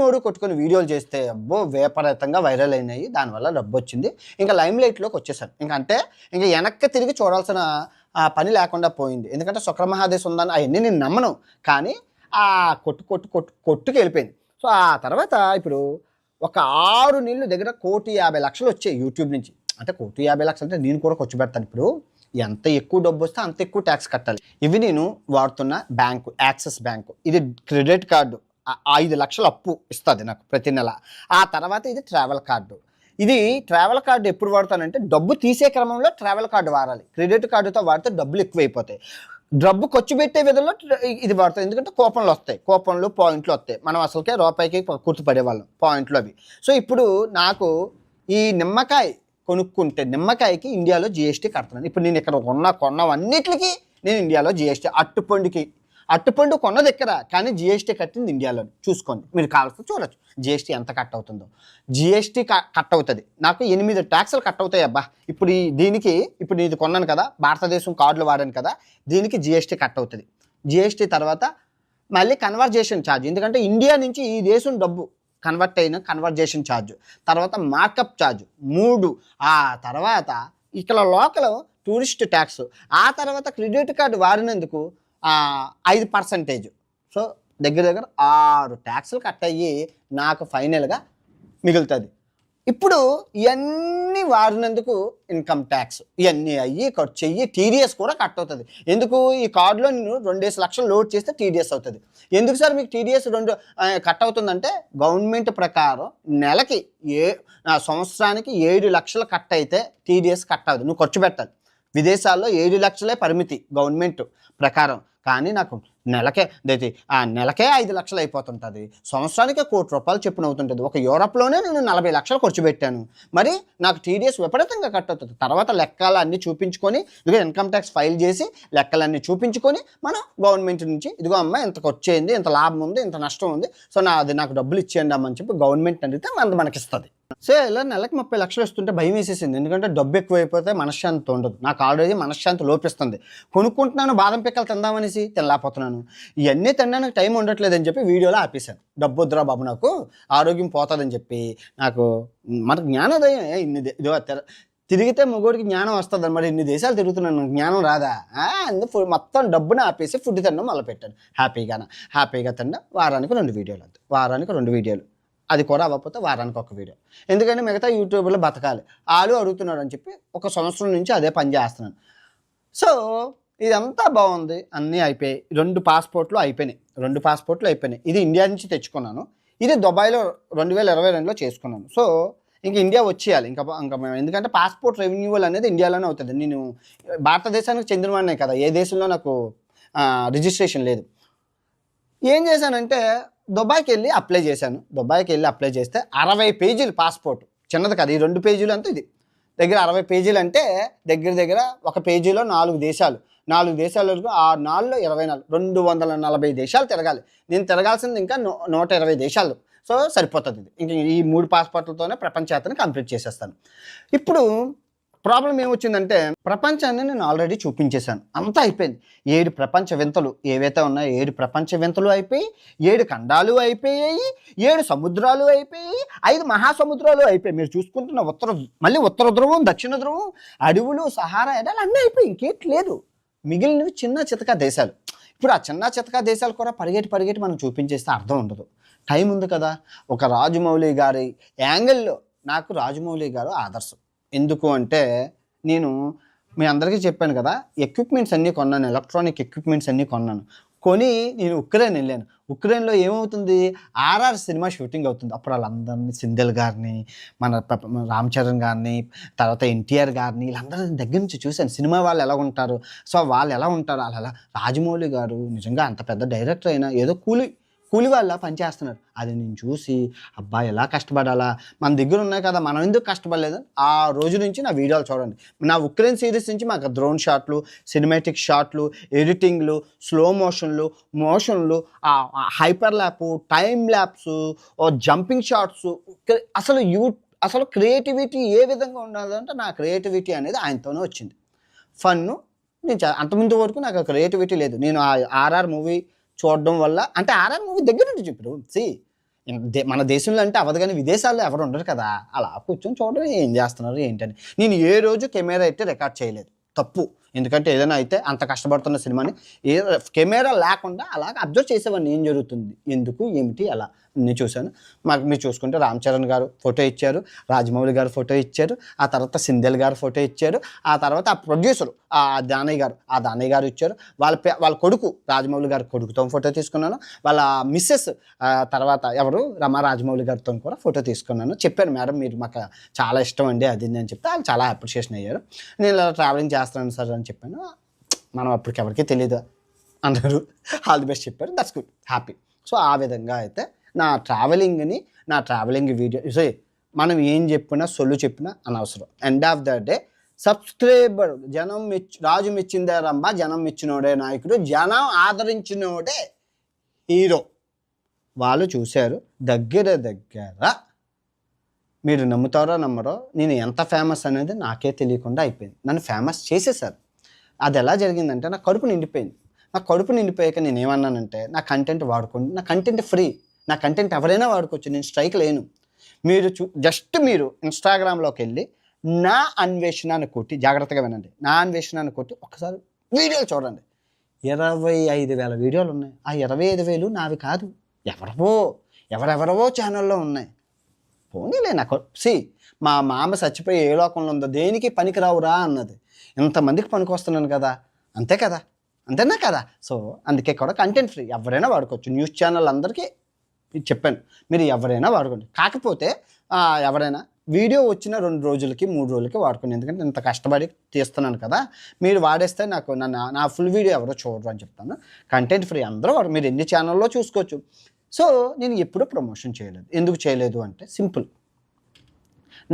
నోడు కొట్టుకొని వీడియోలు చేస్తే అబ్బో విపరీతంగా వైరల్ అయినాయి. దానివల్ల డబ్బు వచ్చింది, ఇంకా లైమ్ లైట్లోకి వచ్చేసాను. ఇంకా వెనక్కి తిరిగి చూడాల్సిన పని లేకుండా పోయింది. ఎందుకంటే శుక్రమహాదేశ్ ఉందని అవన్నీ నేను నమ్మను, కానీ ఆ కొట్టుకు వెళ్ళిపోయింది. సో ఆ తర్వాత ఇప్పుడు ఒక 6 నెలలు దగ్గర 1,50,00,000 వచ్చాయి యూట్యూబ్ నుంచి. అంటే 1,50,00,000 అంటే నేను కూడా ఖర్చు పెడతాను. ఇప్పుడు ఎంత ఎక్కువ డబ్బు వస్తే అంత ఎక్కువ ట్యాక్స్ కట్టాలి. ఇవి నేను వాడుతున్న బ్యాంకు, యాక్సిస్ బ్యాంకు. ఇది క్రెడిట్ కార్డు, 5 లక్షలు అప్పు ఇస్తుంది నాకు ప్రతి నెల. ఆ తర్వాత ఇది ట్రావెల్ కార్డు. ఇది ట్రావెల్ కార్డు ఎప్పుడు వాడతానంటే డబ్బు తీసే క్రమంలో ట్రావెల్ కార్డు వాడాలి. క్రెడిట్ కార్డుతో వాడితే డబ్బులు ఎక్కువైపోతాయి. డబ్బు ఖర్చు పెట్టే విధంలో ఇది వాడతాం, ఎందుకంటే కూపన్లు వస్తాయి, కూపన్లు పాయింట్లు వస్తాయి. మనం అసలుకే రూపాయికి గుర్తుపడేవాళ్ళం పాయింట్లు అవి. సో ఇప్పుడు నాకు ఈ నిమ్మకాయ కొనుక్కుంటే నిమ్మకాయకి ఇండియాలో జిఎస్టీ కడుతున్నాను. ఇప్పుడు నేను ఇక్కడ కొన్నవన్నిటికి నేను ఇండియాలో జిఎస్టీ, అట్టుపండు కొన్నది ఎక్కడ, కానీ జిఎస్టీ కట్టింది ఇండియాలో. చూసుకోండి, మీరు కావాల్సి చూడొచ్చు జిఎస్టీ ఎంత కట్ అవుతుందో. జిఎస్టీ కట్ అవుతుంది నాకు, 8 ట్యాక్సులు కట్ అవుతాయి అబ్బా. ఇప్పుడు నేను ఇది కొన్నాను కదా, భారతదేశం కార్డులు వాడాను కదా, దీనికి జిఎస్టీ కట్ అవుతుంది. జిఎస్టీ తర్వాత మళ్ళీ కన్వర్జేషన్ ఛార్జ్, ఎందుకంటే ఇండియా నుంచి ఈ దేశం డబ్బు కన్వర్ట్ అయిన కన్వర్జేషన్ ఛార్జ్, తర్వాత మార్కప్ ఛార్జ్ 3, ఆ తర్వాత ఇక్కడ లోకల్ టూరిస్ట్ ట్యాక్స్, ఆ తర్వాత క్రెడిట్ కార్డు వాడినందుకు 5%. సో దగ్గర 6 ట్యాక్సులు కట్ అయ్యి నాకు ఫైనల్గా మిగులుతుంది. ఇప్పుడు ఇవన్నీ వాడినందుకు ఇన్కమ్ ట్యాక్స్ ఇవన్నీ అయ్యి ఖర్చు అయ్యి టీడీఎస్ కూడా కట్ అవుతుంది. ఎందుకు, ఈ కార్డులో నేను 2 లక్షలు లోడ్ చేస్తే టీడీఎస్ అవుతుంది. ఎందుకు సార్ మీకు టీడీఎస్ కట్ అవుతుందంటే, గవర్నమెంట్ ప్రకారం నెలకి సంవత్సరానికి 7 లక్షలు కట్ అయితే టీడీఎస్ కట్ అవుతుంది. నువ్వు ఖర్చు పెట్టాలి. విదేశాల్లో 7 లక్షలే పరిమితి గవర్నమెంట్ ప్రకారం, కానీ నాకు నెలకే 5 లక్షలు అయిపోతుంటుంది, సంవత్సరానికి ₹1,00,00,000 చొప్పున అవుతుంటుంది. ఒక యూరప్లోనే నేను 40 లక్షలు ఖర్చు పెట్టాను. మరి నాకు టీడీఎస్ విపరీతంగా కట్ అవుతుంది. తర్వాత లెక్కలన్నీ చూపించుకొని ఇదిగో ఇన్కమ్ ట్యాక్స్ ఫైల్ చేసి లెక్కలన్నీ చూపించుకొని మనం గవర్నమెంట్ నుంచి ఇదిగో అమ్మ ఇంత ఖర్చు అయింది, ఇంత లాభం ఉంది, ఇంత నష్టం ఉంది, సో నాకు డబ్బులు ఇచ్చేయండి అమ్మని చెప్పి గవర్నమెంట్ అడిగితే మనకిస్తుంది. సో ఇలా నెలకు 30 లక్షలు వస్తుంటే భయం వేసేసింది. ఎందుకంటే డబ్బు ఎక్కువైపోతే మనశ్శాంతి ఉండదు. నాకు ఆల్రెడీ మనశ్శాంతి లోపిస్తుంది. కొనుక్కుంటున్నాను బాదం పిక్కలు తిందామనేసి తినలేకపోతున్నాను. ఇవన్నీ తినడానికి టైం ఉండట్లేదని చెప్పి వీడియోలో ఆపేశాను. డబ్బు వద్దురా బాబు, నాకు ఆరోగ్యం పోతుందని చెప్పి. మనకు జ్ఞానోదయం ఇదిగో తిరిగితే మొగోడికి జ్ఞానం వస్తుంది. మరి ఇన్ని దేశాలు తిరుగుతున్నాను, జ్ఞానం రాదా? మొత్తం డబ్బుని ఆపేసి ఫుడ్ తినడం మొదలుపెట్టాను. హ్యాపీగా తిన్నా. వారానికి 2 వీడియోలు, అది కూడా అవ్వకపోతే వారానికి 1 వీడియో. ఎందుకంటే మిగతా యూట్యూబ్లో బతకాలి. వాళ్ళు అడుగుతున్నాడు అని చెప్పి 1 సంవత్సరం నుంచి అదే పని చేస్తున్నాను. సో ఇదంతా బాగుంది, అన్నీ అయిపోయాయి. 2 పాస్పోర్ట్లు అయిపోయినాయి. ఇది ఇండియా నుంచి తెచ్చుకున్నాను. ఇది దుబాయ్లో 2022లో చేసుకున్నాను. సో ఇంక ఇండియా వచ్చేయాలి ఇంకా మేము. ఎందుకంటే పాస్పోర్ట్ రెన్యూవల్ అనేది ఇండియాలోనే అవుతుంది. నేను భారతదేశానికి చెందినవాడినే కదా, ఏ దేశంలో నాకు రిజిస్ట్రేషన్ లేదు. ఏం చేశానంటే దుబాయ్కి వెళ్ళి అప్లై చేస్తే 60 పేజీలు పాస్పోర్ట్. చిన్నది కదా, ఈ 2 పేజీలు అంతా ఇది దగ్గర 60 పేజీలు అంటే దగ్గర ఒక పేజీలో 4 దేశాలు. 4 దేశాల వరకు 4లో 24, 240 దేశాలు తిరగాలి. నేను తిరగాల్సింది ఇంకా 120 దేశాలు. సో సరిపోతుంది ఇది. ఇంక ఈ 3 పాస్పోర్ట్లతోనే ప్రపంచ యాత్రని కంప్లీట్ చేసేస్తాను. ఇప్పుడు ప్రాబ్లం ఏమొచ్చిందంటే ప్రపంచాన్ని నేను ఆల్రెడీ చూపించేశాను, అంతా అయిపోయింది. 7 ప్రపంచ వింతలు ఏవైతే ఉన్నాయో 7 ప్రపంచ వింతలు అయిపోయి, 7 ఖండాలు అయిపోయాయి, 7 సముద్రాలు అయిపోయాయి, 5 మహాసముద్రాలు అయిపోయాయి. మీరు చూసుకుంటున్న ఉత్తర ధ్రువం, దక్షిణ ధ్రువం, అడవులు, సహారా ఎడాలు అన్నీ అయిపోయి ఇంకేట్ లేదు. మిగిలినవి చిన్న చితకా దేశాలు. ఇప్పుడు ఆ చిన్న చితకా దేశాలు కూడా పరిగెట్టి మనం చూపించేస్తే అర్థం ఉండదు. టైం ఉంది కదా. ఒక రాజమౌళి గారి యాంగిల్లో నాకు రాజమౌళి గారు ఆదర్శం. ఎందుకు అంటే నేను మీ అందరికీ చెప్పాను కదా, ఎక్విప్మెంట్స్ అన్నీ కొన్నాను, ఎలక్ట్రానిక్ ఎక్విప్మెంట్స్ అన్నీ కొన్నాను. కొని నేను ఉక్రెయిన్ వెళ్ళాను. ఉక్రెయిన్లో ఏమవుతుంది, RR సినిమా షూటింగ్ అవుతుంది. అప్పుడు వాళ్ళందరినీ సింధెల్ గారిని, మన రామ్ చరణ్ గారిని, తర్వాత NTR గారిని, వీళ్ళందరినీ దగ్గర నుంచి చూశాను. సినిమా వాళ్ళు ఎలా ఉంటారు, సో వాళ్ళు ఎలా ఉంటారు అలా. రాజమౌళి గారు నిజంగా అంత పెద్ద డైరెక్టర్ అయినా ఏదో కూలి వాళ్ళ పనిచేస్తున్నారు. అది నేను చూసి అబ్బా ఎలా కష్టపడాలా, మన దగ్గర ఉన్నాయి కదా, మనం ఎందుకు కష్టపడలేదు. ఆ రోజు నుంచి నా వీడియోలు చూడండి. నా ఉక్రెయిన్ సిరీస్ నుంచి మాకు డ్రోన్ షాట్లు, సినిమాటిక్ షాట్లు, ఎడిటింగ్లు, స్లో మోషన్లు, hyper lap, time lapse, jumping shots, అసలు క్రియేటివిటీ ఏ విధంగా ఉండాలంటే నా క్రియేటివిటీ అనేది ఆయనతోనే వచ్చింది. ఫన్ను నేను అంతకుముందు వరకు నాకు క్రియేటివిటీ లేదు. నేను RR మూవీ చూడడం వల్ల, అంటే RR మూవీ దగ్గర నుంచి చెప్పారు. మన దేశంలో అంటే అవ్వదు, కానీ విదేశాల్లో ఎవరు ఉండరు కదా, అలా కూర్చొని చూడడం ఏం చేస్తున్నారు ఏంటని. నేను ఏ రోజు కెమెరా అయితే రికార్డ్ చేయలేదు, తప్పు. ఎందుకంటే ఏదైనా అయితే అంత కష్టపడుతున్న సినిమాని కెమెరా లేకుండా అలాగ అబ్జర్వ్ చేసేవాడిని, ఏం జరుగుతుంది, ఎందుకు, ఏమిటి, అలా నేను చూశాను. మీరు చూసుకుంటే రామ్ చరణ్ గారు ఫోటో ఇచ్చారు, రాజమౌళి గారు ఫోటో ఇచ్చారు, ఆ తర్వాత సింధెల్ గారు ఫోటో ఇచ్చారు, ఆ తర్వాత ఆ ప్రొడ్యూసర్ దానయ్య గారు ఇచ్చారు. వాళ్ళ కొడుకు రాజమౌళి గారి కొడుకుతో ఫోటో తీసుకున్నాను. వాళ్ళ మిస్సెస్ తర్వాత ఎవరు రాజమౌళి గారితో కూడా ఫోటో తీసుకున్నాను. చెప్పాను, మేడం మీరు మాకు చాలా ఇష్టం అండి అది అని చెప్తే వాళ్ళు చాలా అప్రిషియేషన్ అయ్యారు. నేను ఇలా ట్రావెలింగ్ చేస్తున్నాను సార్ అని చెప్పాను. మనం అప్పటికి ఎవరికి తెలియదు అన్నారు. ఆల్ ది బెస్ట్ చెప్పారు. That's good, happy. సో ఆ విధంగా అయితే నా ట్రావెలింగ్ వీడియో మనం ఏం చెప్పినా చెప్పినా అనవసరం. End of the day subscriber రాజు మెచ్చిందే రంభ, జనం మెచ్చినోడే నాయకుడు, జనం ఆదరించినోడే హీరో. వాళ్ళు చూశారు దగ్గర మీరు నమ్ముతారో నమ్మరో, నేను ఎంత ఫేమస్ అనేది నాకే తెలియకుండా అయిపోయింది. నన్ను ఫేమస్ చేసేసారు. అది ఎలా జరిగిందంటే నా కడుపు నిండిపోయాక నేను ఏమన్నానంటే నా కంటెంట్ వాడుకోండి, నా కంటెంట్ ఫ్రీ, నా కంటెంట్ ఎవరైనా వాడుకోవచ్చు, నేను స్ట్రైక్ లేను. మీరు ఇన్స్టాగ్రామ్లోకి వెళ్ళి నా అన్వేషణ అని కొట్టి, జాగ్రత్తగా వినండి, నా అన్వేషణ అని కొట్టి ఒకసారి వీడియోలు చూడండి. 25,000 వీడియోలు ఉన్నాయి. ఆ 25,000 నావి కాదు, ఎవరెవరవో ఛానల్లో ఉన్నాయి. పోనీలే నాకు మా మామ చచ్చిపోయి ఏ లోకంలో ఉందో, దేనికి పనికిరావురా అన్నది. ఇంతమందికి పనికి వస్తున్నాను కదా, అంతేనా కదా. సో అందుకే కూడా కంటెంట్ ఫ్రీ, ఎవరైనా వాడుకోవచ్చు. న్యూస్ ఛానల్ అందరికీ చెప్పాను, మీరు ఎవరైనా వాడుకోండి. కాకపోతే ఎవరైనా వీడియో వచ్చిన 2 రోజులకి 3 రోజులకి వాడుకుని, ఎందుకంటే ఇంత కష్టపడి తీస్తున్నాను కదా, మీరు వాడేస్తే నాకు నా ఫుల్ వీడియో ఎవరో చూడరు అని చెప్తాను. కంటెంట్ ఫ్రీ అందరూ మీరు ఎన్ని ఛానల్లో చూసుకోవచ్చు. సో నేను ఎప్పుడూ ప్రమోషన్ చేయలేదు. ఎందుకు చేయలేదు అంటే సింపుల్,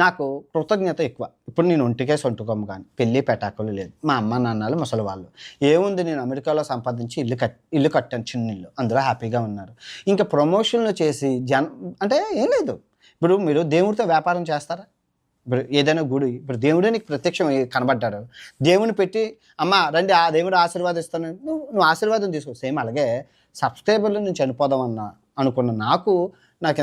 నాకు కృతజ్ఞత ఎక్కువ. ఇప్పుడు నేను ఒంటికే సొంటుకోము, కానీ పెళ్ళి పెటాకులు లేదు. మా అమ్మ నాన్నలు ముసలి వాళ్ళు, ఏముంది నేను అమెరికాలో సంపాదించి ఇల్లు కట్టాను, చిన్న ఇల్లు, అందులో హ్యాపీగా ఉన్నారు. ఇంకా ప్రమోషన్లు చేసి అంటే ఏం లేదు. ఇప్పుడు మీరు దేవుడితో వ్యాపారం చేస్తారా? ఇప్పుడు ఏదైనా గుడి, ఇప్పుడు దేవుడే నీకు ప్రత్యక్షం కనబడ్డాడు, దేవుని పెట్టి అమ్మ రండి ఆ దేవుడు ఆశీర్వాదిస్తాను, నువ్వు ఆశీర్వాదం తీసుకో. సేమ్ అలాగే సబ్స్క్రైబర్లు నేను చనిపోదామన్నా అనుకున్న నాకు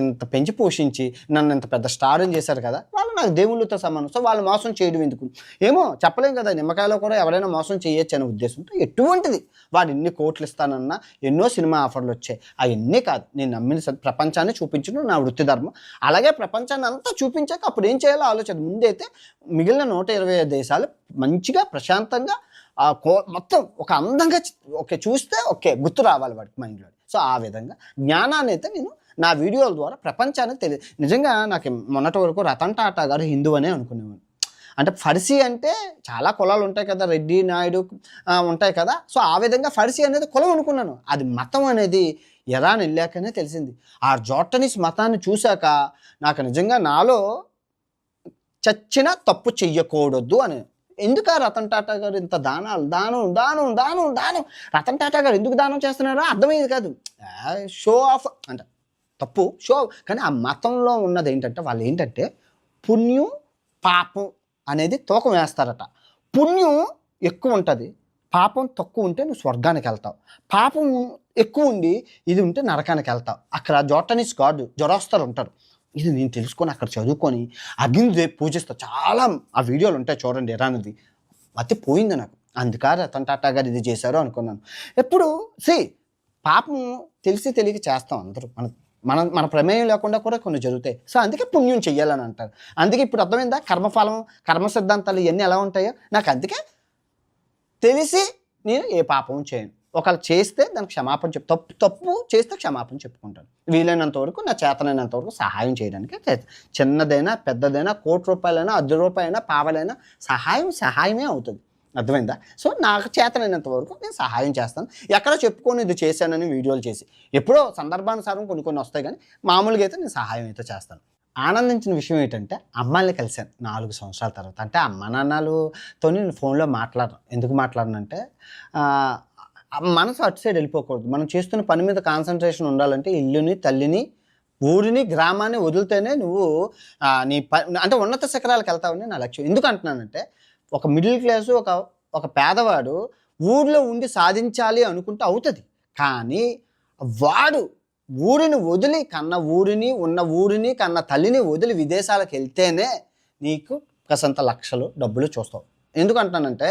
ఎంత పెంచి పోషించి నన్ను ఎంత పెద్ద స్టార్ని చేశారు కదా, వాళ్ళు నాకు దేవుళ్ళతో సమానం. సో వాళ్ళు మోసం చేయడం ఎందుకు? ఏమో చెప్పలేం కదా, నిమ్మకాయలో కూడా ఎవరైనా మోసం చేయొచ్చు అనే ఉద్దేశంతో ఎటువంటిది వాడు ఎన్ని కోట్లు ఇస్తానన్నా ఎన్నో సినిమా ఆఫర్లు వచ్చాయి. అవన్నీ కాదు, నేను నమ్మిన ప్రపంచాన్ని చూపించడం నా వృత్తి ధర్మం. అలాగే ప్రపంచాన్ని అంతా చూపించాక అప్పుడు ఏం చేయాలో ఆలోచన. ముందైతే మిగిలిన 125 దేశాలు మంచిగా ప్రశాంతంగా మొత్తం ఒక అందంగా చూస్తే గుర్తు రావాలి వాడికి మైండ్లో. సో ఆ విధంగా జ్ఞానాన్ని అయితే నేను నా వీడియోల ద్వారా ప్రపంచానికి తెలియదు. నిజంగా నాకు మొన్నటి వరకు రతన్ టాటా గారు హిందూ అనే అనుకునేవాడు. అంటే ఫర్సీ అంటే చాలా కులాలు ఉంటాయి కదా, రెడ్డి నాయుడు ఉంటాయి కదా. సో ఆ విధంగా ఫర్సీ అనేది కులం అనుకున్నాను. అది మతం అనేది ఇరాన్ వెళ్ళాకనే తెలిసింది. ఆ జోర్డనీస్ మతాన్ని చూశాక నాకు నిజంగా నాలో చచ్చిన తప్పు చెయ్యకూడదు అని. ఎందుకు రతన్ టాటా గారు ఇంత దానం రతన్ టాటా గారు ఎందుకు దానం చేస్తున్నారో అర్థమయ్యేది కాదు. షో ఆఫ్ అంటే తప్పు, షో. కానీ ఆ మతంలో ఉన్నది ఏంటంటే వాళ్ళు ఏంటంటే పుణ్యం పాపం అనేది తూకం వేస్తారట. పుణ్యం ఎక్కువ ఉంటుంది, పాపం తక్కువ ఉంటే నువ్వు స్వర్గానికి వెళ్తావు. పాపం ఎక్కువ ఉండి ఇది ఉంటే నరకానికి వెళ్తావు. అక్కడ జోర్డనీస్ గాడ్ జొరాస్టర్ ఉంటారు. ఇది నేను తెలుసుకొని అక్కడ చదువుకొని అగ్నిదేవ్ పూజిస్తా. చాలా ఆ వీడియోలు ఉంటాయి చూడండి, ఇరాన్ది. అతి పోయింది నాకు. అందుకని రతన్ టాటా గారు ఇది చేశారు అనుకున్నాను. ఎప్పుడు పాపం తెలిసి తెలియక చేస్తాం అందరూ, మన ప్రమేయం లేకుండా కూడా కొన్ని జరుగుతాయి. సో అందుకే పుణ్యం చెయ్యాలని అంటారు. అందుకే ఇప్పుడు అర్థమైందా కర్మఫలం, కర్మ సిద్ధాంతాలు ఇవన్నీ ఎలా ఉంటాయో నాకు. అందుకే తెలిసి నేను ఏ పాపం చేయను. ఒకవేళ చేస్తే దానికి క్షమాపణ తప్పు చేస్తే క్షమాపణ చెప్పుకుంటాను. వీలైనంత వరకు నా చేతనైనంత వరకు సహాయం చేయడానికి చిన్నదైనా పెద్దదైనా, 1 కోటి రూపాయలైనా, 10 రూపాయలైనా, పావలైనా సహాయమే అవుతుంది. అర్థమైందా? సో నాకు చేతనైనంత వరకు నేను సహాయం చేస్తాను. ఎక్కడో చెప్పుకొని ఇది చేశానని వీడియోలు చేసి ఎప్పుడో సందర్భానుసారం కొన్ని వస్తాయి, కానీ మామూలుగా అయితే నేను సహాయం అయితే చేస్తాను. ఆనందించిన విషయం ఏంటంటే అమ్మాయిని కలిశాను 4 సంవత్సరాల తర్వాత. అంటే అమ్మ నాన్నలతో నేను ఫోన్లో మాట్లాడను. ఎందుకు మాట్లాడనంటే మనసు అటు సైడ్ వెళ్ళిపోకూడదు. మనం చేస్తున్న పని మీద కాన్సన్ట్రేషన్ ఉండాలంటే ఇల్లుని, తల్లిని, ఊరిని, గ్రామాన్ని వదిలితేనే నువ్వు నీ అంటే ఉన్నత శిఖరాలకు వెళ్తావని నా లక్ష్యం. ఎందుకు అంటున్నానంటే ఒక మిడిల్ క్లాసు, ఒక పేదవాడు ఊరిలో ఉండి సాధించాలి అనుకుంటే అవుతుంది. కానీ వాడు ఊరిని వదిలి కన్న ఊరిని, ఉన్న ఊరిని, కన్న తల్లిని వదిలి విదేశాలకు వెళ్తేనే నీకు కాసంత లక్షలు డబ్బులు చూస్తావు. ఎందుకు అంటున్నానంటే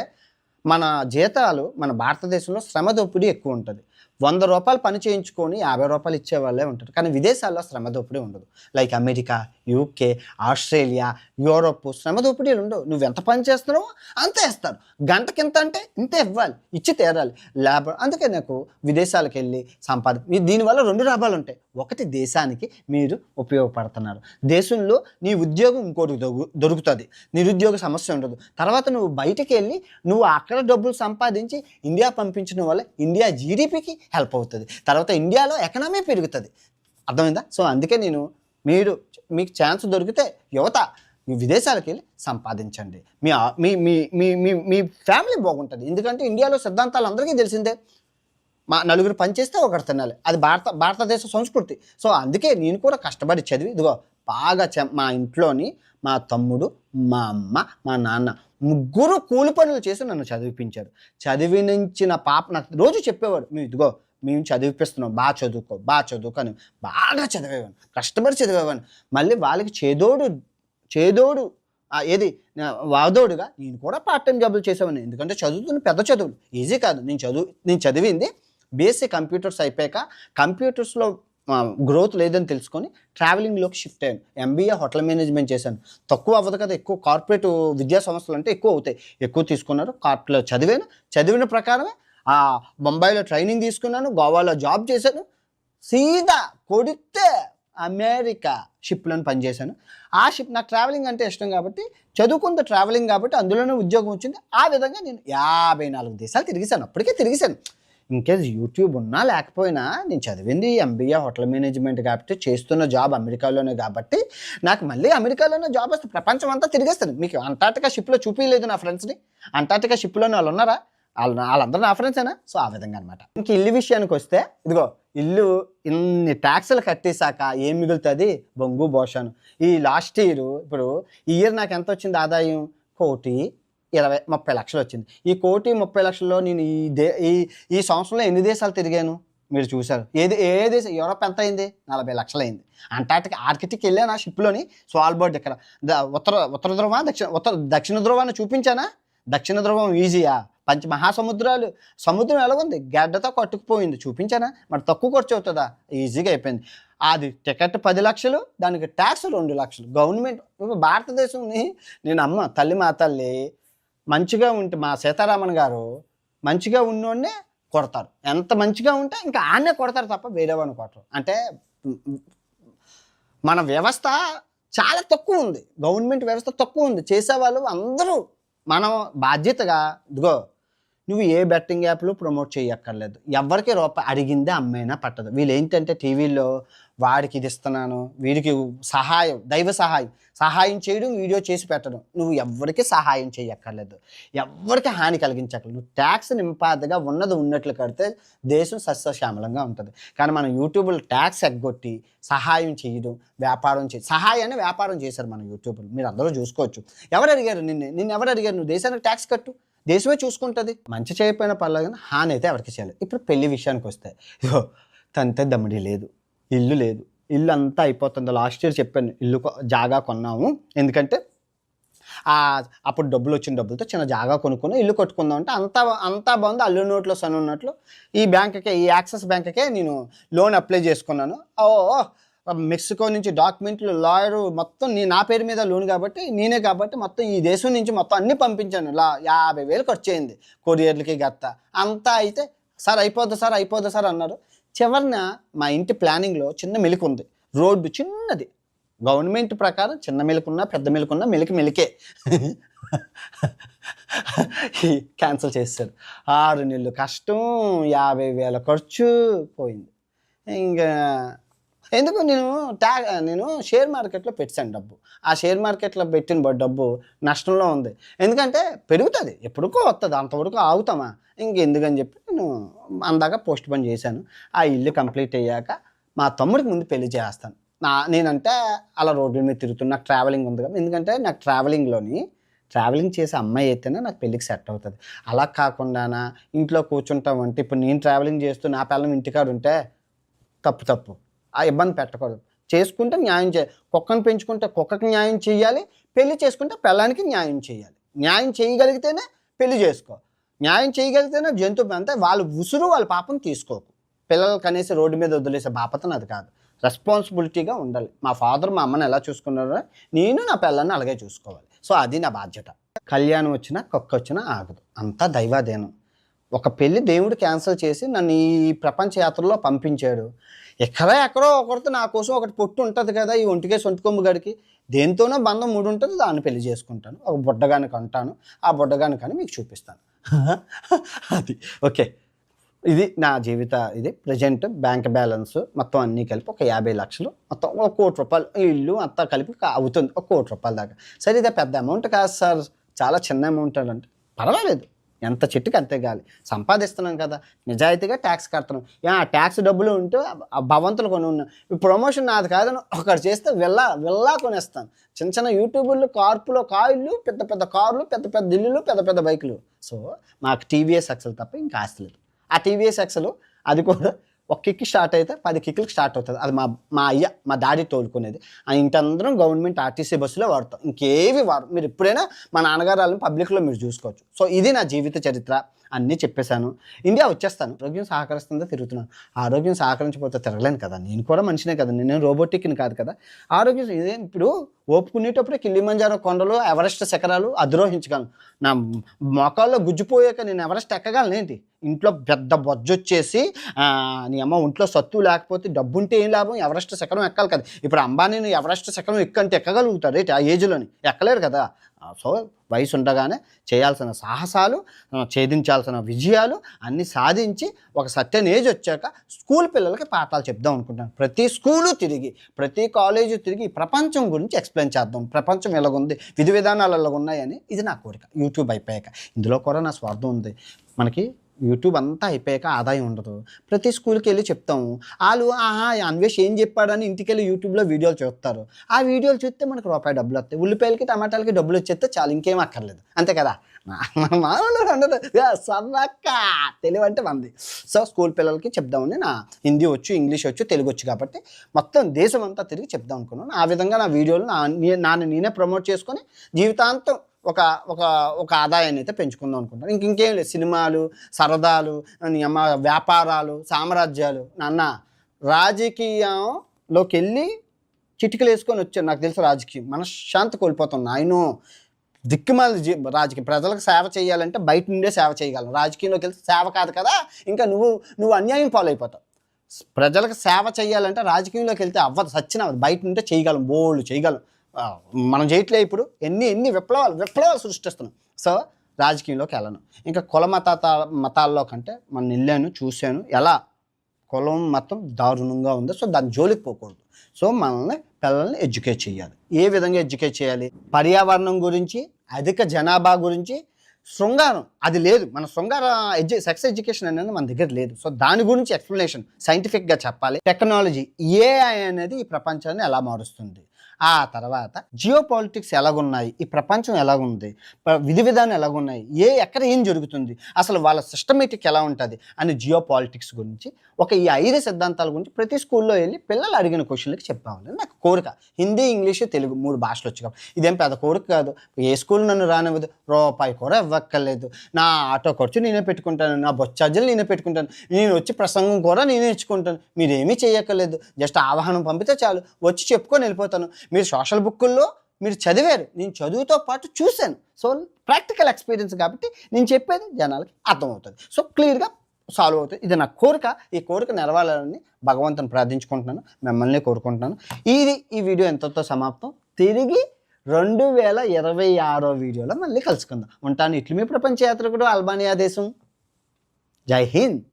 మన జీతాలు మన భారతదేశంలో శ్రమ దోపిడీ ఎక్కువ ఉంటుంది. 100 రూపాయలు పని చేయించుకొని 50 రూపాయలు ఇచ్చే వాళ్ళే ఉంటారు. కానీ విదేశాల్లో శ్రమ దోపిడీ ఉండదు. Like America, UK, Australia, Europe శ్రమ దోపిడీలు ఉండవు. నువ్వు ఎంత పని చేస్తున్నావో అంతే ఇస్తారు. గంటకింత అంటే ఇంతే ఇవ్వాలి, ఇచ్చి తీరాలి లేబర్. అందుకే నాకు విదేశాలకు వెళ్ళి దీనివల్ల 2 లాభాలు ఉంటాయి. ఒకటి, దేశానికి మీరు ఉపయోగపడుతున్నారు. దేశంలో నీ ఉద్యోగం ఇంకోటి దొరుకుతుంది, నిరుద్యోగ సమస్య ఉండదు. తర్వాత నువ్వు బయటికి వెళ్ళి నువ్వు అక్కడ డబ్బులు సంపాదించి ఇండియా పంపించడం వల్ల ఇండియా జీడిపికి హెల్ప్ అవుతుంది. తర్వాత ఇండియాలో ఎకనామీ పెరుగుతుంది. అర్థమైందా? సో అందుకే నేను మీకు ఛాన్స్ దొరికితే యువత మీ విదేశాలకు వెళ్ళి సంపాదించండి. మీ ఫ్యామిలీ బాగుంటుంది. ఎందుకంటే ఇండియాలో సిద్ధాంతాలు అందరికీ తెలిసిందే. మా నలుగురు పనిచేస్తే ఒకటి తినాలి, అది భారతదేశ సంస్కృతి. సో అందుకే నేను కూడా కష్టపడి చదివి ఇదిగో బాగా మా ఇంట్లోని మా తమ్ముడు, మా అమ్మ, మా నాన్న 3 కూలి పనులు చేసి నన్ను చదివిపించారు. చదివించిన పాప నాకు రోజు చెప్పేవాడు, ఇదిగో మేము చదివిపిస్తున్నాం, బాగా చదువుకో అని. బాగా చదివేవాడిని, కష్టపడి చదివేవాడిని. మళ్ళీ వాళ్ళకి చేదోడు వాదోడుగా నేను కూడా పార్ట్ టైం జాబులు చేసేవాడిని. ఎందుకంటే చదువుతున్న పెద్ద చదువులు ఈజీ కాదు. నేను చదివింది బేసిక్ కంప్యూటర్స్ అయిపోయాక కంప్యూటర్స్లో గ్రోత్ లేదని తెలుసుకొని ట్రావెలింగ్లోకి షిఫ్ట్ అయ్యాను. MBA హోటల్ మేనేజ్మెంట్ చేశాను. తక్కువ అవ్వదు కదా, ఎక్కువ కార్పొరేట్ విద్యా సంస్థలు అంటే ఎక్కువ అవుతాయి. ఎక్కువ తీసుకున్నారు. కార్పొరేట్లో చదివిన ప్రకారమే బొంబాయిలో ట్రైనింగ్ తీసుకున్నాను, గోవాలో జాబ్ చేశాను. సీదా కొడితే అమెరికా షిప్లను పనిచేశాను. ఆ షిప్ నాకు ట్రావెలింగ్ అంటే ఇష్టం కాబట్టి, చదువుకుంది ట్రావెలింగ్ కాబట్టి అందులోనే ఉద్యోగం వచ్చింది. ఆ విధంగా నేను 54 దేశాలు తిరిగేశాను. అప్పటికే తిరిగేశాను. ఇన్కేస్ యూట్యూబ్ ఉన్నా లేకపోయినా నేను చదివింది ఎంబీఏ హోటల్ మేనేజ్మెంట్ కాబట్టి, చేస్తున్న జాబ్ అమెరికాలోనే కాబట్టి, నాకు మళ్ళీ అమెరికాలోనే జాబ్ వస్తే ప్రపంచం అంతా తిరిగేస్తాను. మీకు అంటార్టికా షిప్లో చూపించలేదు నా ఫ్రెండ్స్ని? అంటార్టికా షిప్లోనే వాళ్ళు ఉన్నారా? వాళ్ళందరూ నా ఫ్రెండ్సేనా? సో ఆ విధంగా అనమాట. ఇంక ఇల్లు విషయానికి వస్తే, ఇదిగో ఇల్లు ఇన్ని ట్యాక్సులు కట్టేశాక ఏం మిగులుతుంది? బొంగు బోషాను. ఈ లాస్ట్ ఇయర్, ఇప్పుడు ఈ ఇయర్ నాకు ఎంత వచ్చింది ఆదాయం? 1,20,30,00,000 వచ్చింది. ఈ 1,30,00,000లో నేను ఈ సంవత్సరంలో ఎన్ని దేశాలు తిరిగాను మీరు చూశారు. ఏ దేశం? యూరోప్ ఎంత అయింది? 40,00,000 అయింది. అంటార్టికా ఆర్కిటిక్ వెళ్ళాను ఆ షిప్లోని. స్వాల్బర్డ్ ఇక్కడ ఉత్తర ధ్రువ దక్షిణ ధ్రువాన్ని చూపించానా? దక్షిణ ధ్రువం ఈజీయా? మహాసముద్రాలు, సముద్రం ఎలాగుంది? గడ్డతో కట్టుకుపోయింది, చూపించానా? మరి తక్కువ ఖర్చు అవుతుందా? ఈజీగా అయిపోయింది. అది టికెట్ 10 లక్షలు, దానికి ట్యాక్స్ 2 లక్షలు. గవర్నమెంట్ భారతదేశంని నేను తల్లి మా తల్లి మంచిగా ఉంటే, మా సీతారామన్ గారు మంచిగా ఉన్నోడినే కొడతారు. ఎంత మంచిగా ఉంటే ఇంకా ఆన్నే కొడతారు తప్ప వేరే వాడిని కొట్టరు. అంటే మన వ్యవస్థ చాలా తక్కువ ఉంది, గవర్నమెంట్ వ్యవస్థ తక్కువ ఉంది. చేసేవాళ్ళు అందరూ మనం బాధ్యతగా, ఇదిగో నువ్వు ఏ బెట్టింగ్ యాప్లు ప్రమోట్ చేయక్కర్లేదు, ఎవరికి రూపాయి అడిగిందే అమ్మైనా పట్టదు. వీళ్ళు ఏంటంటే టీవీల్లో వాడికి ఇది ఇస్తున్నాను, వీడికి సహాయం, దైవ సహాయం చేయడం, వీడియో చేసి పెట్టడం. నువ్వు ఎవరికి సహాయం చేయక్కర్లేదు, ఎవరికి హాని కలిగించక్కర్లేదు. నువ్వు ట్యాక్స్ నింపాదిగా ఉన్నది ఉన్నట్లు కడితే దేశం సస్యశ్యామలంగా ఉంటుంది. కానీ మనం యూట్యూబ్లో ట్యాక్స్ ఎగ్గొట్టి సహాయం చేయడం, సహాయాన్ని వ్యాపారం చేశారు మన యూట్యూబ్లో. మీరు అందరూ చూసుకోవచ్చు. ఎవరు అడిగారు నిన్ను ఎవరు అడిగారు? నువ్వు దేశానికి ట్యాక్స్ కట్టు, దేశమే చూసుకుంటుంది. మంచి చేయకపోయినా పర్లేదు, కానీ హాని అయితే ఎవరికి చేయాలి. ఇప్పుడు పెళ్లి విషయానికి వస్తే, తంతే దమ్మిడి లేదు, ఇల్లు లేదు, ఇల్లు అంతా అయిపోతుంది. లాస్ట్ ఇయర్ చెప్పాను, ఇల్లు జాగా కొన్నాము. ఎందుకంటే అప్పుడు డబ్బులు వచ్చిన డబ్బులతో చిన్న జాగా కొనుక్కుని ఇల్లు కట్టుకుందాం అంటే అంతా బాగుంది. అల్లు నోట్లో సన్ ఉన్నట్లు ఈ యాక్సిస్ బ్యాంక్కే నేను లోన్ అప్లై చేసుకున్నాను. మెక్సికో నుంచి డాక్యుమెంట్లు, లాయరు మొత్తం నా పేరు మీద లోన్ కాబట్టి మొత్తం ఈ దేశం నుంచి మొత్తం అన్నీ పంపించాను. 50,000 ఖర్చు అయింది కొరియర్లకి గత్త అంతా. అయితే సార్ అయిపోద్ది సార్ అన్నారు. చివరిన మా ఇంటి ప్లానింగ్లో చిన్న మెలిక ఉంది. రోడ్డు చిన్నది, గవర్నమెంట్ ప్రకారం చిన్న మెలికున్నా పెద్ద మెలికున్నా మెలికే క్యాన్సిల్ చేశారు. 6 నెలలు కష్టం, 50,000 ఖర్చు పోయింది. ఇంకా ఎందుకు నేను షేర్ మార్కెట్లో పెట్టాను డబ్బు. ఆ షేర్ మార్కెట్లో పెట్టిన డబ్బు నష్టంలో ఉంది. ఎందుకంటే పెరుగుతుంది, ఎప్పుడుకో వస్తుంది, అంతవరకు ఆగుతామా? ఇంకెందుకని చెప్పి నేను అందాక పోస్ట్ పోన్ చేశాను. ఆ ఇల్లు కంప్లీట్ అయ్యాక మా తమ్ముడికి ముందు పెళ్లి చేస్తాను. నేనంటే అలా రోడ్ల మీద తిరుగుతున్నా, నాకు ట్రావెలింగ్ ఉంది కదా. ఎందుకంటే నాకు ట్రావెలింగ్ చేసే అమ్మాయి అయితేనే నాకు పెళ్ళికి సెట్ అవుతుంది. అలా కాకుండా ఇంట్లో కూర్చుంటామంటే, ఇప్పుడు నేను ట్రావెలింగ్ చేస్తూ నా పిల్లలు ఇంటికాడు ఉంటే తప్పు. ఆ ఇబ్బంది పెట్టకూడదు. చేసుకుంటే న్యాయం కుక్కను పెంచుకుంటే కుక్కకి న్యాయం చేయాలి, పెళ్లి చేసుకుంటే పిల్లానికి న్యాయం చేయాలి. న్యాయం చేయగలిగితేనే పెళ్లి చేసుకో, న్యాయం చేయగలిగితేనే జంతువు. అంతే, వాళ్ళ పాపం తీసుకోకు. పిల్లలు కనీసం రోడ్డు మీద వదిలేసే బాపతను అది కాదు. రెస్పాన్సిబిలిటీగా ఉండాలి. మా ఫాదర్ మా అమ్మని ఎలా చూసుకున్నారో నేను నా పిల్లల్ని అలాగే చూసుకోవాలి. సో అది నా బాధ్యత. కళ్యాణం వచ్చినా కుక్క వచ్చినా ఆగదు, అంతా దైవాధీనం. ఒక పెళ్ళి దేవుడు క్యాన్సిల్ చేసి నన్ను ఈ ప్రపంచ యాత్రలో పంపించాడు. ఎక్కడో ఒకరితో నా కోసం ఒకటి పొట్టు ఉంటుంది కదా, ఈ ఒంటికేసి ఒంటికొమ్ము గడికి దేనితోనో బంధం 3 ఉంటుంది, దాన్ని పెళ్లి చేసుకుంటాను. ఒక బుడ్డగాని కంటాను, ఆ బుడ్డగాని కానీ మీకు చూపిస్తాను. అది ఓకే. ఇది నా జీవిత, ఇది ప్రజెంట్ బ్యాంక్ బ్యాలెన్స్ మొత్తం అన్నీ కలిపి ఒక 50 లక్షలు, మొత్తం 1 కోటి రూపాయలు. ఇల్లు అంతా కలిపి అవుతుంది 1 కోటి రూపాయల దాకా. సరే ఇదే పెద్ద అమౌంట్ కాదు సార్, చాలా చిన్న అమౌంట్ అంటే పర్వాలేదు, ఎంత చెట్టుకి అంతే గాలి. సంపాదిస్తున్నాం కదా, నిజాయితీగా ట్యాక్స్ కడుతున్నాం. ట్యాక్స్ డబ్బులు ఉంటే భవంతులు కొని ఉన్నాం. ఈ ప్రమోషన్ నాది కాదని ఒకటి చేస్తే వెళ్ళా కొనేస్తాను. చిన్న యూట్యూబర్లు కార్లు, పెద్ద కార్లు, పెద్ద ఇల్లులు, పెద్ద బైకులు. సో మాకు టీవీఎస్ ఎక్సెల్ తప్ప ఇంకా ఆస్తి లేదు. ఆ టీవీఎస్ ఎక్సెల్ అది కూడా 1 కిక్ స్టార్ట్ అయితే 10 కిక్లకు స్టార్ట్ అవుతుంది. అది మా డాడీ తోలుకునేది. ఆ ఇంటందరం గవర్నమెంట్ ఆర్టీసీ బస్సులో వాడతాం, ఇంకేవి వాడు. మీరు ఎప్పుడైనా మా నాన్నగారు వాళ్ళని పబ్లిక్లో మీరు చూసుకోవచ్చు. సో ఇది నా జీవిత చరిత్ర. అన్నీ చెప్పేశాను. ఇండియా వచ్చేస్తాను. ఆరోగ్యం సహకరిస్తుందో తిరుగుతున్నాను. ఆరోగ్యం సహకరించకపోతే తిరగలేను కదా! నేను కూడా మనిషినే కదా! నేనేం రోబోటిక్‌ని కాదు కదా! ఆరోగ్యం ఇప్పుడు ఓపుకునేటప్పుడే కిలిమంజారో కొండలు, ఎవరెస్ట్ శిఖరాలు అధిరోహించగలను. నా మోకాల్లో గుజ్జుపోయాక నేను ఎవరెస్ట్ ఎక్కగలనేంటి? ఇంట్లో పెద్ద బొజ్జొచ్చేసి నీ అమ్మ ఒంట్లో సత్తు లేకపోతే డబ్బుంటే ఏం లాభం? ఎవరెస్ట్ శిఖరం ఎక్కాలి కదా! ఇప్పుడు అంబానీని ఎవరెస్ట్ శిఖరం ఎక్కంటే ఎక్కగలుగుతాడు ఏంటి ఆ ఏజ్‌లోని? ఎక్కలేరు కదా! సో, వయసు ఉండగానే చేయాల్సిన సాహసాలు, ఛేదించాల్సిన విజయాలు అన్నీ సాధించి ఒక సర్టెన్ ఏజ్ వచ్చాక స్కూల్ పిల్లలకి పాఠాలు చెప్దాం అనుకుంటాను. ప్రతి స్కూలు తిరిగి, ప్రతి కాలేజు తిరిగి ప్రపంచం గురించి ఎక్స్‌ప్లెయిన్ చేద్దాం. ప్రపంచం ఇలాగుంది, విధి విధానాలు ఇలాగున్నాయని ఇది నా కోరిక. యూట్యూబ్ అయిపోయాక. ఇందులో కూడా నా స్వార్థం ఉంది. మనకి యూట్యూబ్ అంతా అయిపోయాక ఆదాయం ఉండదు. ప్రతి స్కూల్కి వెళ్ళి చెప్తాము. వాళ్ళు అన్వేష్ ఏం చెప్పాడని ఇంటికెళ్ళి యూట్యూబ్లో వీడియోలు చూస్తారు. ఆ వీడియోలు చూస్తే మనకు రూపాయి డబ్బులు వస్తాయి. ఉల్లిపాయలకి టమాటాలకి డబ్బులు వచ్చేస్తే చాలు, ఇంకేం అక్కర్లేదు. అంతే కదా! మామూలు ఉండదు. సన్నక్క తెలివి అంటే మంది. సో స్కూల్ పిల్లలకి చెప్దామని నా హిందీ వచ్చు, ఇంగ్లీష్ వచ్చు, తెలుగు వచ్చు కాబట్టి మొత్తం దేశం అంతా తిరిగి చెప్దాం అనుకున్నాను. ఆ విధంగా నా వీడియోలు నాని నేనే ప్రమోట్ చేసుకొని జీవితాంతం ఒక ఒక ఒక ఆదాయాన్ని అయితే పెంచుకుందాం అనుకుంటాను. ఇంకేం లేదు. సినిమాలు, సరదాలు, వ్యాపారాలు, సామ్రాజ్యాలు. నాన్న రాజకీయంలోకి వెళ్ళి చిటికలు వేసుకొని వచ్చాను. నాకు తెలుసు రాజకీయం మనశ్శాంతి కోల్పోతాం నాయనో. దిక్కుమాలి రాజకీయం. ప్రజలకు సేవ చేయాలంటే బయట నుండే సేవ చేయగలను. రాజకీయంలోకి వెళ్తే సేవ కాదు కదా, ఇంకా నువ్వు అన్యాయం పాలైపోతావు. ప్రజలకు సేవ చేయాలంటే రాజకీయంలోకి వెళ్తే అవ్వదు, సచ్చినవ్వదు. బయట నుండే చేయగలం, బోల్డ్ చేయగలం. మనం చేయట్లే. ఇప్పుడు ఎన్ని విప్లవాలు సృష్టిస్తున్నాం. సో రాజకీయంలోకి వెళ్ళను. ఇంకా కుల మతాల్లో కంటే మనం వెళ్ళాను, చూశాను ఎలా కులం మతం దారుణంగా ఉందో. సో దాని జోలికి పోకూడదు. సో పిల్లల్ని ఎడ్యుకేట్ చేయాలి. ఏ విధంగా ఎడ్యుకేట్ చేయాలి? పర్యావరణం గురించి, అధిక జనాభా గురించి, శృంగారం అది లేదు. మన సెక్స్ ఎడ్యుకేషన్ అనేది మన దగ్గర లేదు. సో దాని గురించి ఎక్స్ప్లెనేషన్ సైంటిఫిక్గా చెప్పాలి. టెక్నాలజీ, ఏఐ అనేది ఈ ప్రపంచాన్ని ఎలా మారుస్తుంది, ఆ తర్వాత జియో పాలిటిక్స్ ఎలాగున్నాయి, ఈ ప్రపంచం ఎలాగుంది, విధి విధానం ఎలాగున్నాయి, ఎక్కడ ఏం జరుగుతుంది, అసలు వాళ్ళ సిస్టమేటిక్ ఎలా ఉంటుంది అని జియో పాలిటిక్స్ గురించి ఈ 5 సిద్ధాంతాల గురించి ప్రతి స్కూల్లో వెళ్ళి పిల్లలు అడిగిన క్వశ్చన్లకి చెప్పాలని నాకు కోరిక. హిందీ, ఇంగ్లీషు, తెలుగు 3 భాషలు వచ్చి కాబట్టి ఇదేం పెద్ద కోరిక కాదు. ఏ స్కూల్ నన్ను రానివ్వదు, రూపాయి కూడా ఇవ్వక్కర్లేదు. నా ఆటో ఖర్చు నేనే పెట్టుకుంటాను, నా బస్ ఛార్జీలు నేనే పెట్టుకుంటాను, నేను వచ్చి ప్రసంగం కూడా నేనే ఇచ్చుకుంటాను. మీరేమీ చేయక్కర్లేదు. జస్ట్ ఆవాహనం పంపితే చాలు, వచ్చి చెప్పుకొని వెళ్ళిపోతాను. మీరు సోషల్ బుక్కుల్లో మీరు చదివారు, నేను చదువుతో పాటు చూశాను. సో ప్రాక్టికల్ ఎక్స్పీరియన్స్ కాబట్టి నేను చెప్పేది జనాలకి అర్థమవుతుంది. సో క్లియర్గా సాల్వ్ అవుతుంది. ఇది నా కోరిక. ఈ కోరిక నెరవేరాలని భగవంతుని ప్రార్థించుకుంటున్నాను, మిమ్మల్ని కోరుకుంటున్నాను. ఈ వీడియో ఎంతతో సమాప్తం. తిరిగి 2026 వీడియోలో మళ్ళీ కలుసుకుందాం. ఉంటాను. ఇట్లు మీ ప్రపంచ యాత్రికుడు, అల్బానియా దేశం. జై హింద్.